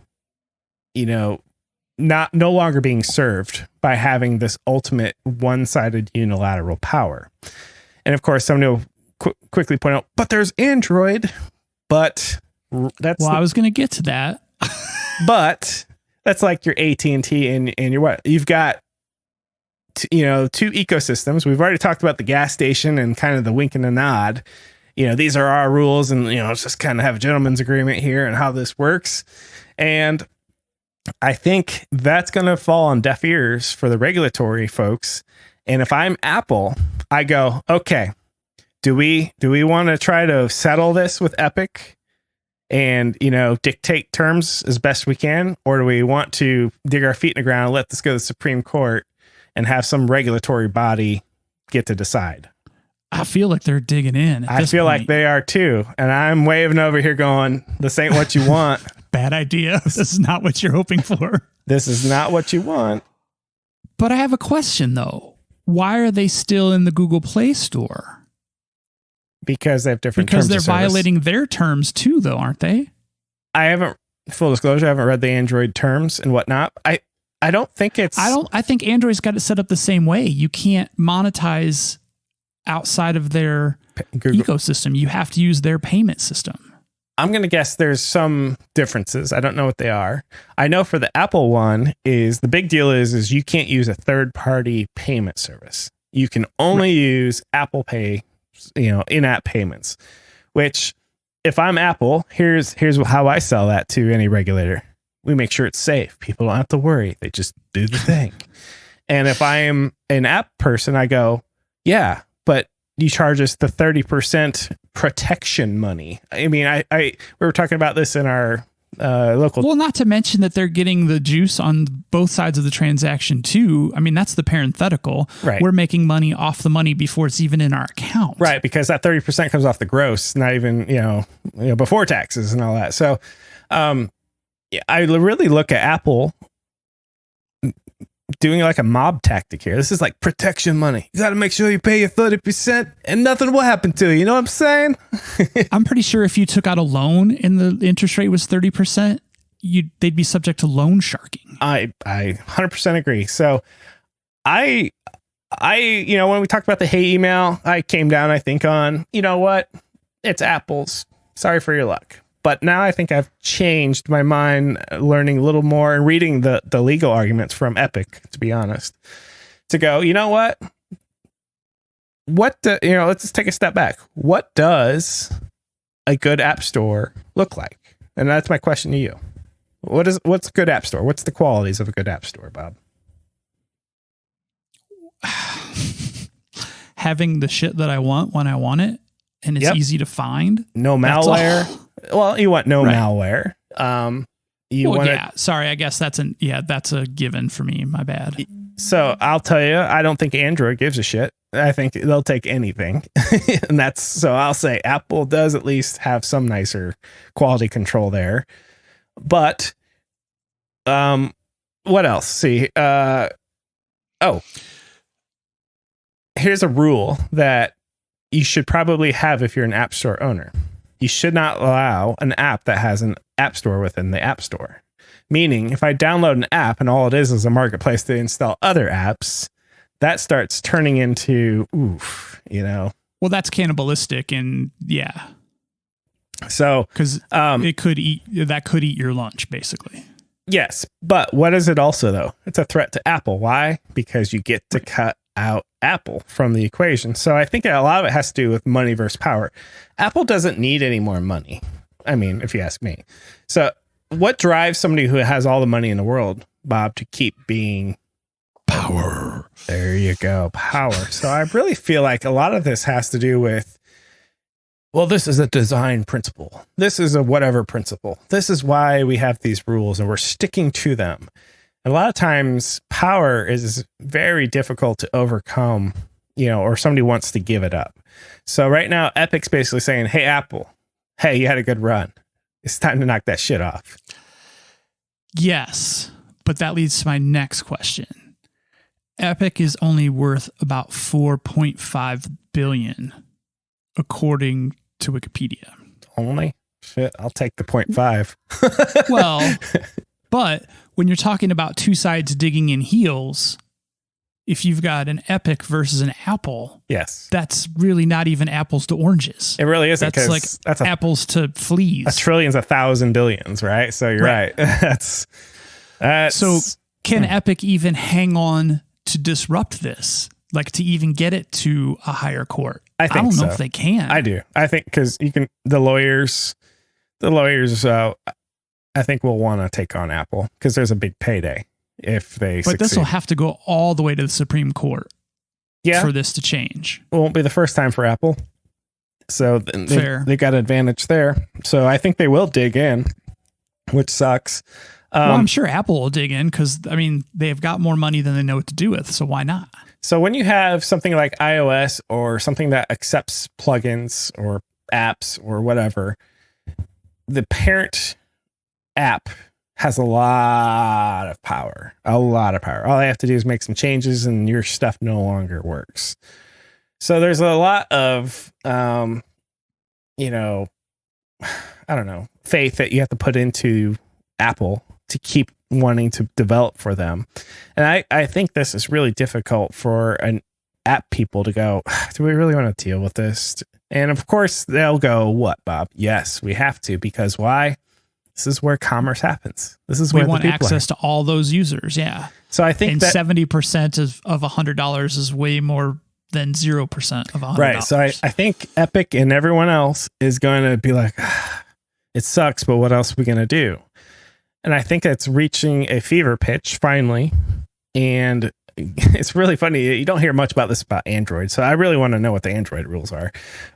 no longer being served by having this ultimate one-sided unilateral power. And of course, somebody will quickly point out, but there's Android, but that's... Well, I was going to get to that. But that's like your AT&T and your what? You've got, 2 ecosystems. We've already talked about the gas station and kind of the wink and a nod. These are our rules, and, let's just kind of have a gentleman's agreement here and how this works. And I think that's going to fall on deaf ears for the regulatory folks. And if I'm Apple, I go, okay, do we want to try to settle this with Epic and, dictate terms as best we can? Or do we want to dig our feet in the ground and let this go to the Supreme Court and have some regulatory body get to decide? I feel like they're digging in. I feel like they are too. And I'm waving over here going, this ain't what you want. Bad idea. This is not what you're hoping for. This is not what you want. But I have a question, though. Why are they still in the Google Play Store? Because they have different terms. Because they're violating their terms too, though, aren't they? Full disclosure, I haven't read the Android terms and whatnot. I don't think it's... I think Android's got it set up the same way. You can't monetize outside of their ecosystem. You have to use their payment system. I'm going to guess there's some differences. I don't know what they are. I know for the Apple one is the big deal is you can't use a third-party payment service. You can only use Apple Pay, in-app payments, which if I'm Apple, here's how I sell that to any regulator. We make sure it's safe. People don't have to worry. They just do the thing. And if I am an app person, I go, yeah, but you charge us the 30% protection money. I mean, we were talking about this in our local. Well, not to mention that they're getting the juice on both sides of the transaction too. I mean, that's the parenthetical. Right. We're making money off the money before it's even in our account. Right, because that 30% comes off the gross, not even, before taxes and all that. So I really look at Apple doing like a mob tactic here. This is like protection money. You got to make sure you pay your 30% and nothing will happen to you. You know what I'm saying? I'm pretty sure if you took out a loan and the interest rate was 30%, they'd be subject to loan sharking. I 100% agree. So I when we talked about the hate email, I came down, I think, on, you know what? It's Apple's. Sorry for your luck. But now I think I've changed my mind, learning a little more and reading the legal arguments from Epic, to be honest, to go, you know what? Let's just take a step back. What does a good app store look like? And that's my question to you. What's a good app store? What's the qualities of a good app store, Bob? Having the shit that I want when I want it, and it's easy to find. No malware. Well, you want no malware. Sorry, I guess that's a given for me. My bad. So I'll tell you, I don't think Android gives a shit. I think they'll take anything. And so I'll say Apple does at least have some nicer quality control there. But what else? See, here's a rule that you should probably have if you're an app store owner. You should not allow an app that has an app store within the app store. Meaning, if I download an app and all it is a marketplace to install other apps, that starts turning into, Well, that's cannibalistic, and yeah. So, because it could eat your lunch, basically. Yes, but what is it also, though? It's a threat to Apple. Why? Because you get to cut out Apple from the equation. So I think a lot of it has to do with money versus power. Apple doesn't need any more money. I mean, if you ask me. So what drives somebody who has all the money in the world, Bob, to keep being power? There you go. Power. So I really feel like a lot of this has to do with, well, this is a design principle. This is a whatever principle. This is why we have these rules and we're sticking to them. A lot of times power is very difficult to overcome, or somebody wants to give it up. So right now, Epic's basically saying, hey, Apple, hey, you had a good run. It's time to knock that shit off. Yes, but that leads to my next question. Epic is only worth about $4.5 billion, according to Wikipedia. Only? Shit, I'll take the 0.5. Well, but when you're talking about two sides digging in heels, if you've got an Epic versus an Apple, yes, that's really not even apples to oranges. It really isn't. That's like apples to fleas. A trillion's 1,000 billions, right? So you're right. That's so. Can Epic even hang on to disrupt this? Like to even get it to a higher court? I don't know if they can. I do. I think because the lawyers. I think we'll want to take on Apple because there's a big payday if they succeed. But this will have to go all the way to the Supreme Court for this to change. It won't be the first time for Apple. So they got an advantage there. So I think they will dig in, which sucks. Well, I'm sure Apple will dig in because, they've got more money than they know what to do with. So why not? So when you have something like iOS or something that accepts plugins or apps or whatever, the parent app has a lot of power. All they have to do is make some changes and your stuff no longer works. So there's a lot of, I don't know, faith that you have to put into Apple to keep wanting to develop for them. And I think this is really difficult for an app people to go, do we really want to deal with this? And of course they'll go, what, Bob? Yes, we have to, because why? This is where commerce happens. This is where we want access to all those users. Yeah. So I think that 70% of $100 is way more than 0% of $100. Right. So I think Epic and everyone else is going to be like, it sucks, but what else are we going to do? And I think it's reaching a fever pitch finally. And it's really funny. You don't hear much about this about Android. So I really want to know what the Android rules are.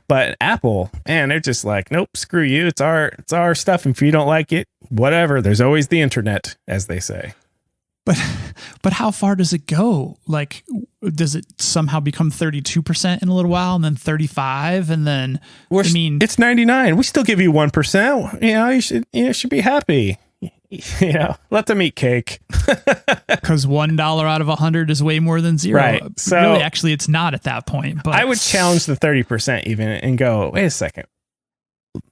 But Apple, man, they're just like, nope, screw you. It's our stuff. And if you don't like it, whatever. There's always the internet, as they say. But how far does it go? Like, does it somehow become 32% in a little while and then 35 and then it's 99. We still give you 1%. You know, you should be happy. You know, let them eat cake. Because $1 out of 100 is way more than 0. Right. So really, actually, it's not at that point. But I would challenge the 30% even and go, wait a second.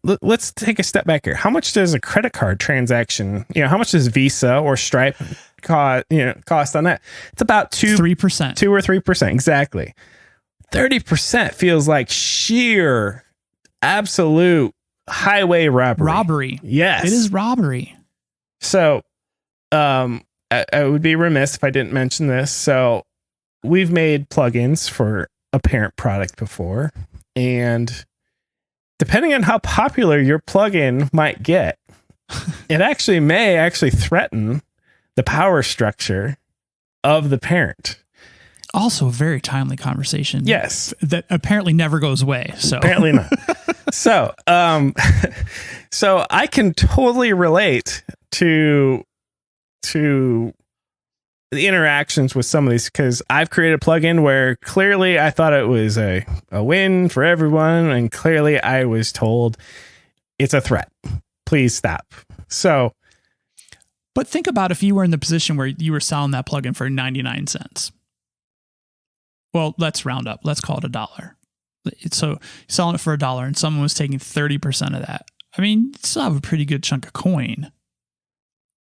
Let's take a step back here. How much does a credit card transaction, how much does Visa or Stripe cost on that? It's about 3%. 2 or 3%. Exactly. 30% feels like sheer, absolute highway robbery. Yes. It is robbery. So, I would be remiss if I didn't mention this. So we've made plugins for a parent product before, and depending on how popular your plugin might get, it may threaten the power structure of the parent. Also a very timely conversation. Yes. That apparently never goes away. So apparently not. So I can totally relate to the interactions with some of these, because I've created a plugin where clearly I thought it was a win for everyone, and clearly I was told it's a threat. Please stop. So, but think about if you were in the position where you were selling that plugin for 99 cents. Well, let's round up. Let's call it $1. So selling it for $1 and someone was taking 30% of that. I mean, you still have a pretty good chunk of coin,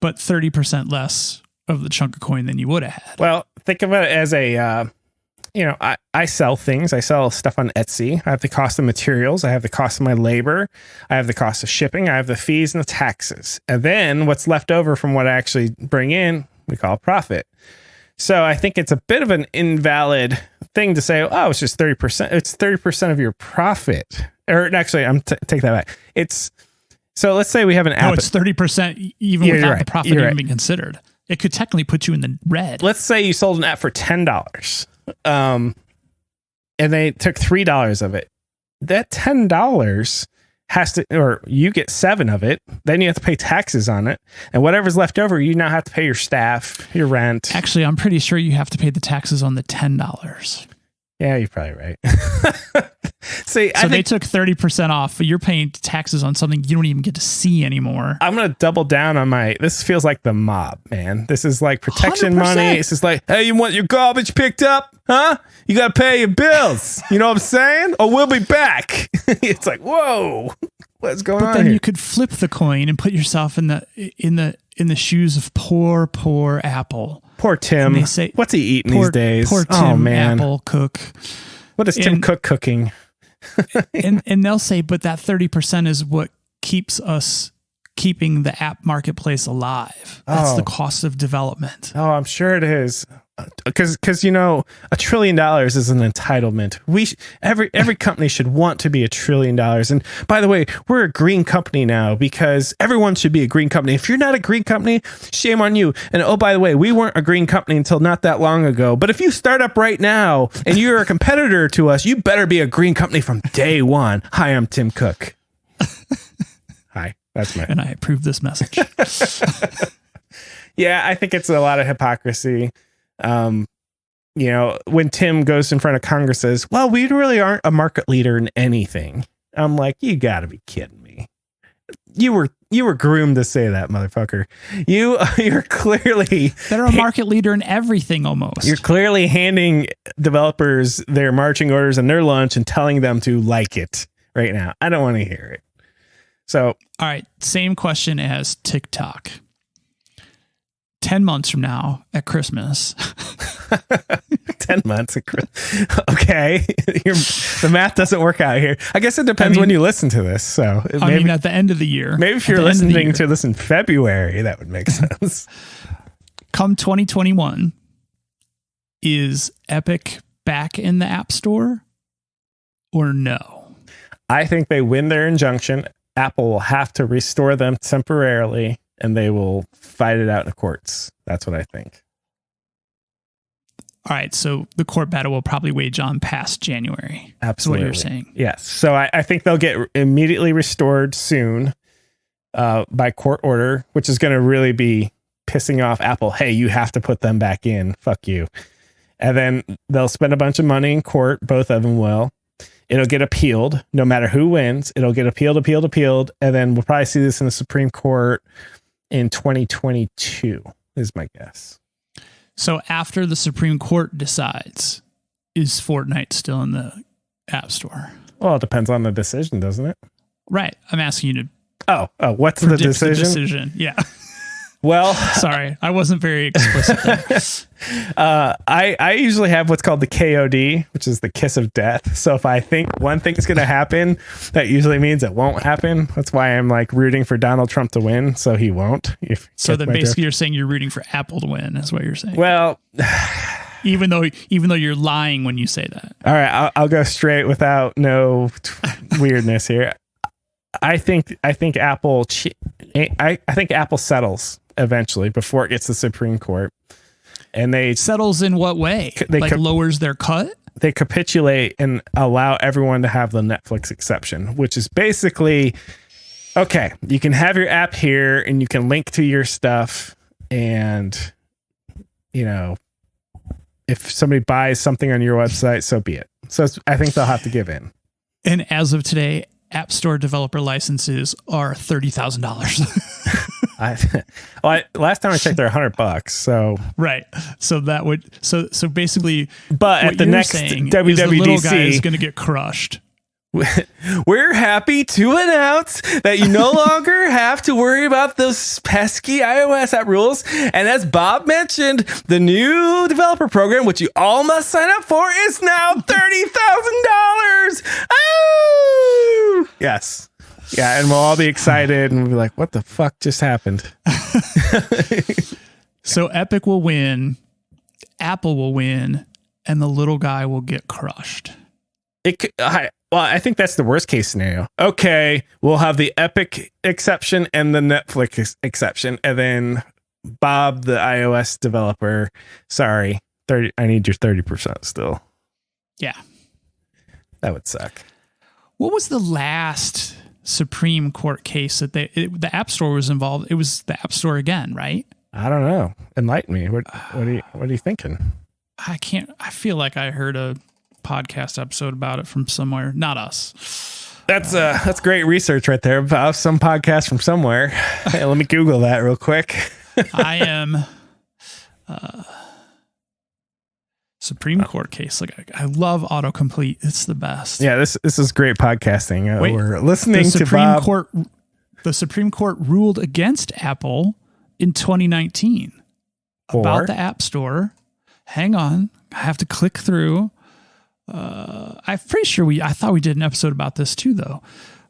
but 30% less of the chunk of coin than you would have had. Well, think of it as I sell things. I sell stuff on Etsy. I have the cost of materials. I have the cost of my labor. I have the cost of shipping. I have the fees and the taxes. And then what's left over from what I actually bring in, we call profit. So I think it's a bit of an invalid thing to say, oh, it's just 30%. It's 30% of your profit. Or actually, take that back. So let's say we have an app. No, it's 30% even without the profit even being considered. It could technically put you in the red. Let's say you sold an app for $10, and they took $3 of it. That $10 has to, or you get 7 of it. Then you have to pay taxes on it, and whatever's left over, you now have to pay your staff, your rent. Actually, I'm pretty sure you have to pay the taxes on the $10. Yeah, you're probably right. See, so they took 30% off, but you're paying taxes on something you don't even get to see anymore. I'm going to double down on this feels like the mob, man. This is like protection 100%. money. This is like, hey, you want your garbage picked up? Huh? You got to pay your bills. You know what I'm saying? Or we'll be back. It's like, whoa, what's going on But then here? you could flip the coin and put yourself in the shoes of poor Apple. Poor Tim. They say, what's he eating these days? Poor Tim, Apple Cook. What is Tim Cook cooking? and they'll say, but that 30% is what keeps us keeping the app marketplace alive. That's the cost of development. Oh, I'm sure it is. Because $1 trillion is an entitlement. Every company should want to be $1 trillion. And by the way, we're a green company now because everyone should be a green company. If you're not a green company, shame on you. And oh, by the way, we weren't a green company until not that long ago. But if you start up right now and you're a competitor to us, you better be a green company from day one. Hi, I'm Tim Cook. Hi, that's me. And I approve this message. Yeah, I think it's a lot of hypocrisy. When Tim goes in front of Congress says, well, we really aren't a market leader in anything. I'm like, you gotta be kidding me. You were groomed to say that, motherfucker. You're clearly they're a market leader in everything almost. You're clearly handing developers their marching orders and their lunch and telling them to like it right now. I don't want to hear it. So, all right, same question as TikTok. 10 months from now at Christmas. 10 months at Christmas. Okay. The math doesn't work out here. I guess it depends when you listen to this. So maybe at the end of the year. Maybe if you're listening to this in February, that would make sense. Come 2021 is Epic back in the App Store or no? I think they win their injunction. Apple will have to restore them temporarily, and they will fight it out in the courts. That's what I think. All right, so the court battle will probably wage on past January. Absolutely. That's what you're saying. Yes. So I think they'll get immediately restored soon by court order, which is going to really be pissing off Apple. Hey, you have to put them back in. Fuck you. And then they'll spend a bunch of money in court. Both of them will. It'll get appealed. No matter who wins, it'll get appealed. And then we'll probably see this in the Supreme Court in 2022 is my guess. So after the Supreme Court decides, is Fortnite still in the App Store? Well, it depends on the decision, doesn't it? Right. I'm asking you to what's the decision? Yeah. Well, sorry, I wasn't very explicit there. I usually have what's called the KOD, which is the kiss of death. So if I think one thing is going to happen, that usually means it won't happen. That's why I'm like rooting for Donald Trump to win, so he won't. So then basically you're saying you're rooting for Apple to win, is what you're saying. Well, even though you're lying when you say that. All right, I'll go straight without no weirdness here. I think Apple settles eventually before it gets to the Supreme Court, and they settles in what way? Lowers their cut? They capitulate and allow everyone to have the Netflix exception, which is basically, okay, you can have your app here and you can link to your stuff, and if somebody buys something on your website, so be it. So I think they'll have to give in. And as of today, App Store developer licenses are $30,000. Last time I checked, they're $100. So right. So that would so basically. But at the next WWDC, the little guy is going to get crushed. We're happy to announce that you no longer have to worry about those pesky iOS app rules. And as Bob mentioned, the new developer program, which you all must sign up for, is now $30,000. Oh, yes. Yeah. And we'll all be excited and we'll be like, what the fuck just happened? So Epic will win, Apple will win, and the little guy will get crushed. Well, I think that's the worst case scenario. Okay, we'll have the Epic exception and the Netflix exception, and then Bob, the iOS developer, sorry, I need your 30% still. Yeah, that would suck. What was the last Supreme Court case that the App Store was involved? It was the App Store again, right? I don't know. Enlighten me. What are you thinking? I feel like I heard a podcast episode about it from somewhere, not us. That's great research right there about some podcast from somewhere. Hey, let me Google that real quick. I am Supreme Court case. Like I love autocomplete. It's the best. Yeah, this is great podcasting. We're listening to Bob. The Supreme Court ruled against Apple in 2019 about the App Store. Hang on, I have to click through. I'm pretty sure I thought we did an episode about this too, though.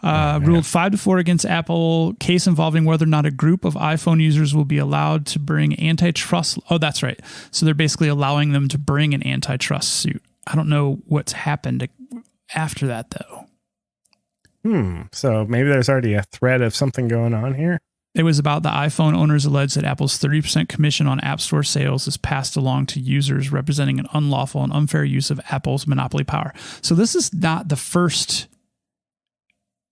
Ruled 5-4 against Apple, case involving whether or not a group of iPhone users will be allowed to bring antitrust. Oh, that's right. So they're basically allowing them to bring an antitrust suit. I don't know what's happened after that, though. So maybe there's already a thread of something going on here. It was about the iPhone owners alleged that Apple's 30% commission on App Store sales is passed along to users, representing an unlawful and unfair use of Apple's monopoly power. So this is not the first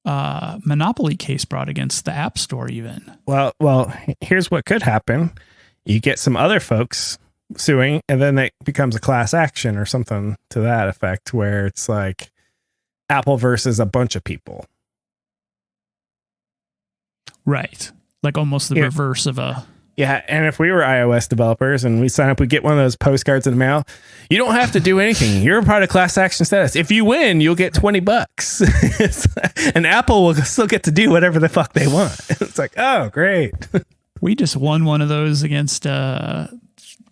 monopoly case brought against the App Store even. Well, here's what could happen. You get some other folks suing, and then it becomes a class action or something to that effect, where it's like Apple versus a bunch of people. Right. Like almost the reverse of a... Yeah, and if we were iOS developers and we sign up, we get one of those postcards in the mail. You don't have to do anything. You're a part of class action status. If you win, you'll get $20. And Apple will still get to do whatever the fuck they want. It's like, oh, great. We just won one of those against one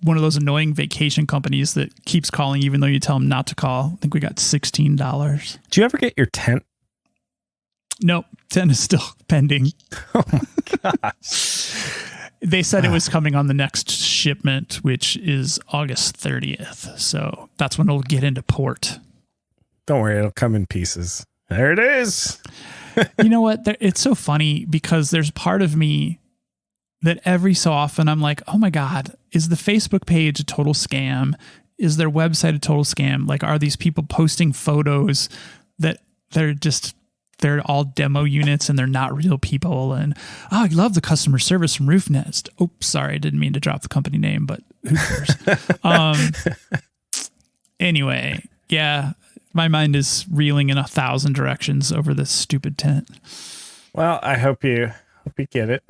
of those annoying vacation companies that keeps calling even though you tell them not to call. I think we got $16. Did you ever get your tent? Nope. 10 is still pending. Oh my gosh. They said it was coming on the next shipment, which is August 30th. So that's when it'll get into port. Don't worry, it'll come in pieces. There it is. You know what? It's so funny because there's part of me that every so often I'm like, oh my God, is the Facebook page a total scam? Is their website a total scam? Like, are these people posting photos that they're all demo units and they're not real people? And, oh, I love the customer service from Roof Nest. Oops, sorry, I didn't mean to drop the company name, but who cares? Anyway, yeah, my mind is reeling in 1,000 directions over this stupid tent. Well, I hope you get it.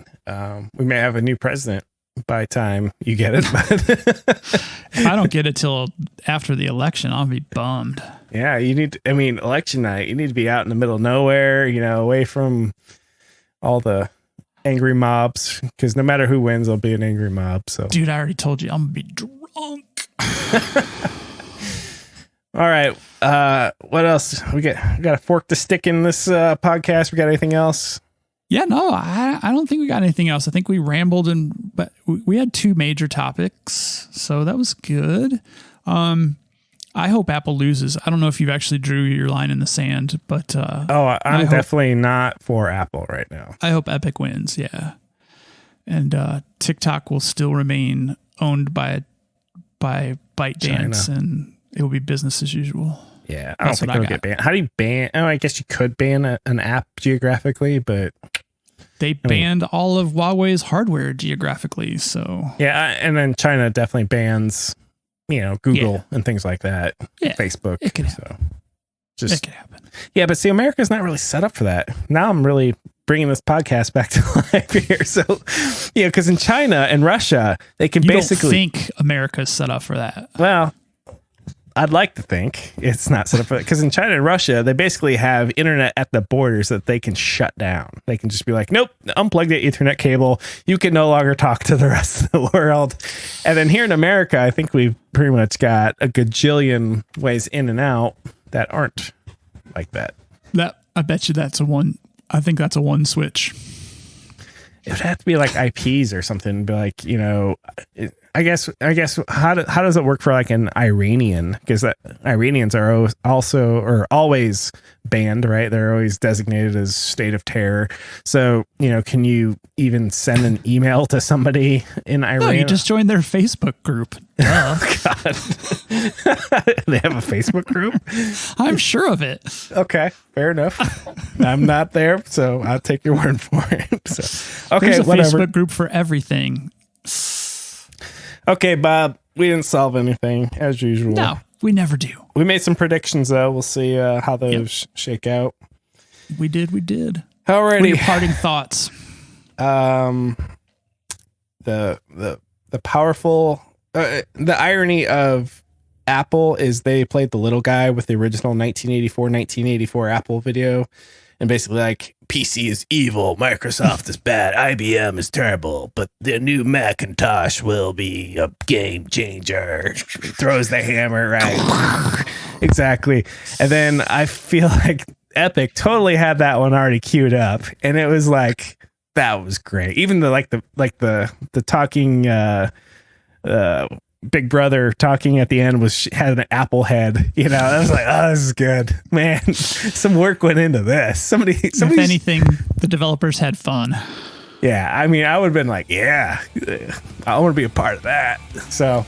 We may have a new president by the time you get it. But if I don't get it till after the election, I'll be bummed. Yeah, election night, you need to be out in the middle of nowhere, away from all the angry mobs, because no matter who wins, there'll be an angry mob. So, dude, I already told you, I'm going to be drunk. All right. What else? We got a fork to stick in this podcast. We got anything else? Yeah, no, I don't think we got anything else. I think we rambled, but we had 2 major topics, so that was good. I hope Apple loses. I don't know if you actually drew your line in the sand, but I'm definitely not for Apple right now. I hope Epic wins, yeah. And TikTok will still remain owned by ByteDance, and it will be business as usual. Yeah, I don't think it'll get banned. How do you ban? Oh, I guess you could ban an app geographically, but they banned all of Huawei's hardware geographically. So yeah, and then China definitely bans, Google and things like that. Yeah, Facebook. It could happen. It could happen. Yeah, but see, America's not really set up for that. Now I'm really bringing this podcast back to life here. So, because in China and Russia, they can basically think America's set up for that. Well, I'd like to think it's not set up for that, because in China and Russia, they basically have internet at the borders that they can shut down. They can just be like, nope, unplug the Ethernet cable. You can no longer talk to the rest of the world. And then here in America, I think we've pretty much got a gajillion ways in and out that aren't like that. I bet you I think that's a one switch. It would have to be like IPs or something. Be like, I guess how does it work for like an Iranian? Because Iranians are always banned, right? They're always designated as state of terror. So, can you even send an email to somebody in Iran? No, you just join their Facebook group. Duh. God. They have a Facebook group? I'm sure of it. Okay, fair enough. I'm not there, so I'll take your word for it. So, okay, there's a whatever. Facebook group for everything. Okay, Bob, we didn't solve anything as usual. No, we never do. We made some predictions, though. We'll see how those shake out. We did. Alrighty. What are your parting thoughts? The powerful, the irony of Apple is they played the little guy with the original 1984 Apple video, and basically like, PC is evil, Microsoft is bad, IBM is terrible, but the new Macintosh will be a game changer. Throws the hammer, right? Exactly. And then I feel like Epic totally had that one already queued up, and it was like, that was great. Even the talking Big Brother talking at the end had an Apple head. I was like, oh, this is good, man. Some work went into this. If anything, the developers had fun. Yeah, I mean, I would have been like, yeah, I want to be a part of that. So,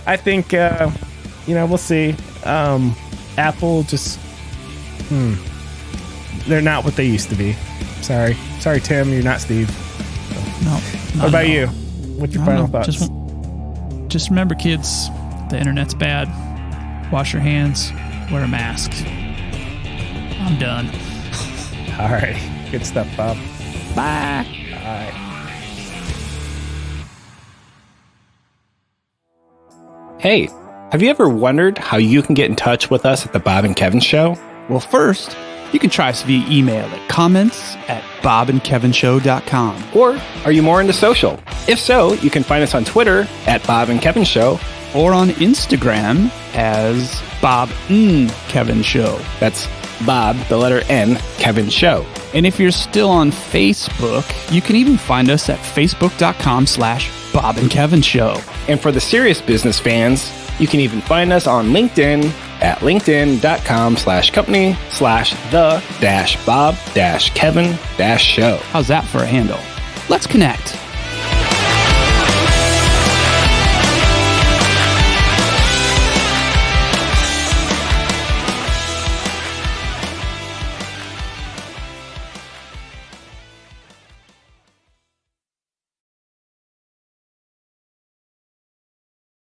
I think we'll see. Apple just, they're not what they used to be. Sorry, Tim, you're not Steve. No. What about you? What's your final thoughts? Just remember, kids, the internet's bad. Wash your hands. Wear a mask. I'm done. All right. Good stuff, Bob. Bye. Bye. Hey, have you ever wondered how you can get in touch with us at the Bob and Kevin Show? Well, first, you can try us via email at comments@bobandkevinshow.com. Or are you more into social? If so, you can find us on Twitter at Bob and Kevin Show, or on Instagram as Bob N Kevin Show. That's Bob, the letter N, Kevin Show. And if you're still on Facebook, you can even find us at facebook.com/Bob and Kevin Show. And for the serious business fans, you can even find us on LinkedIn at linkedin.com/company/the-Bob-Kevin-Show. How's that for a handle? Let's connect.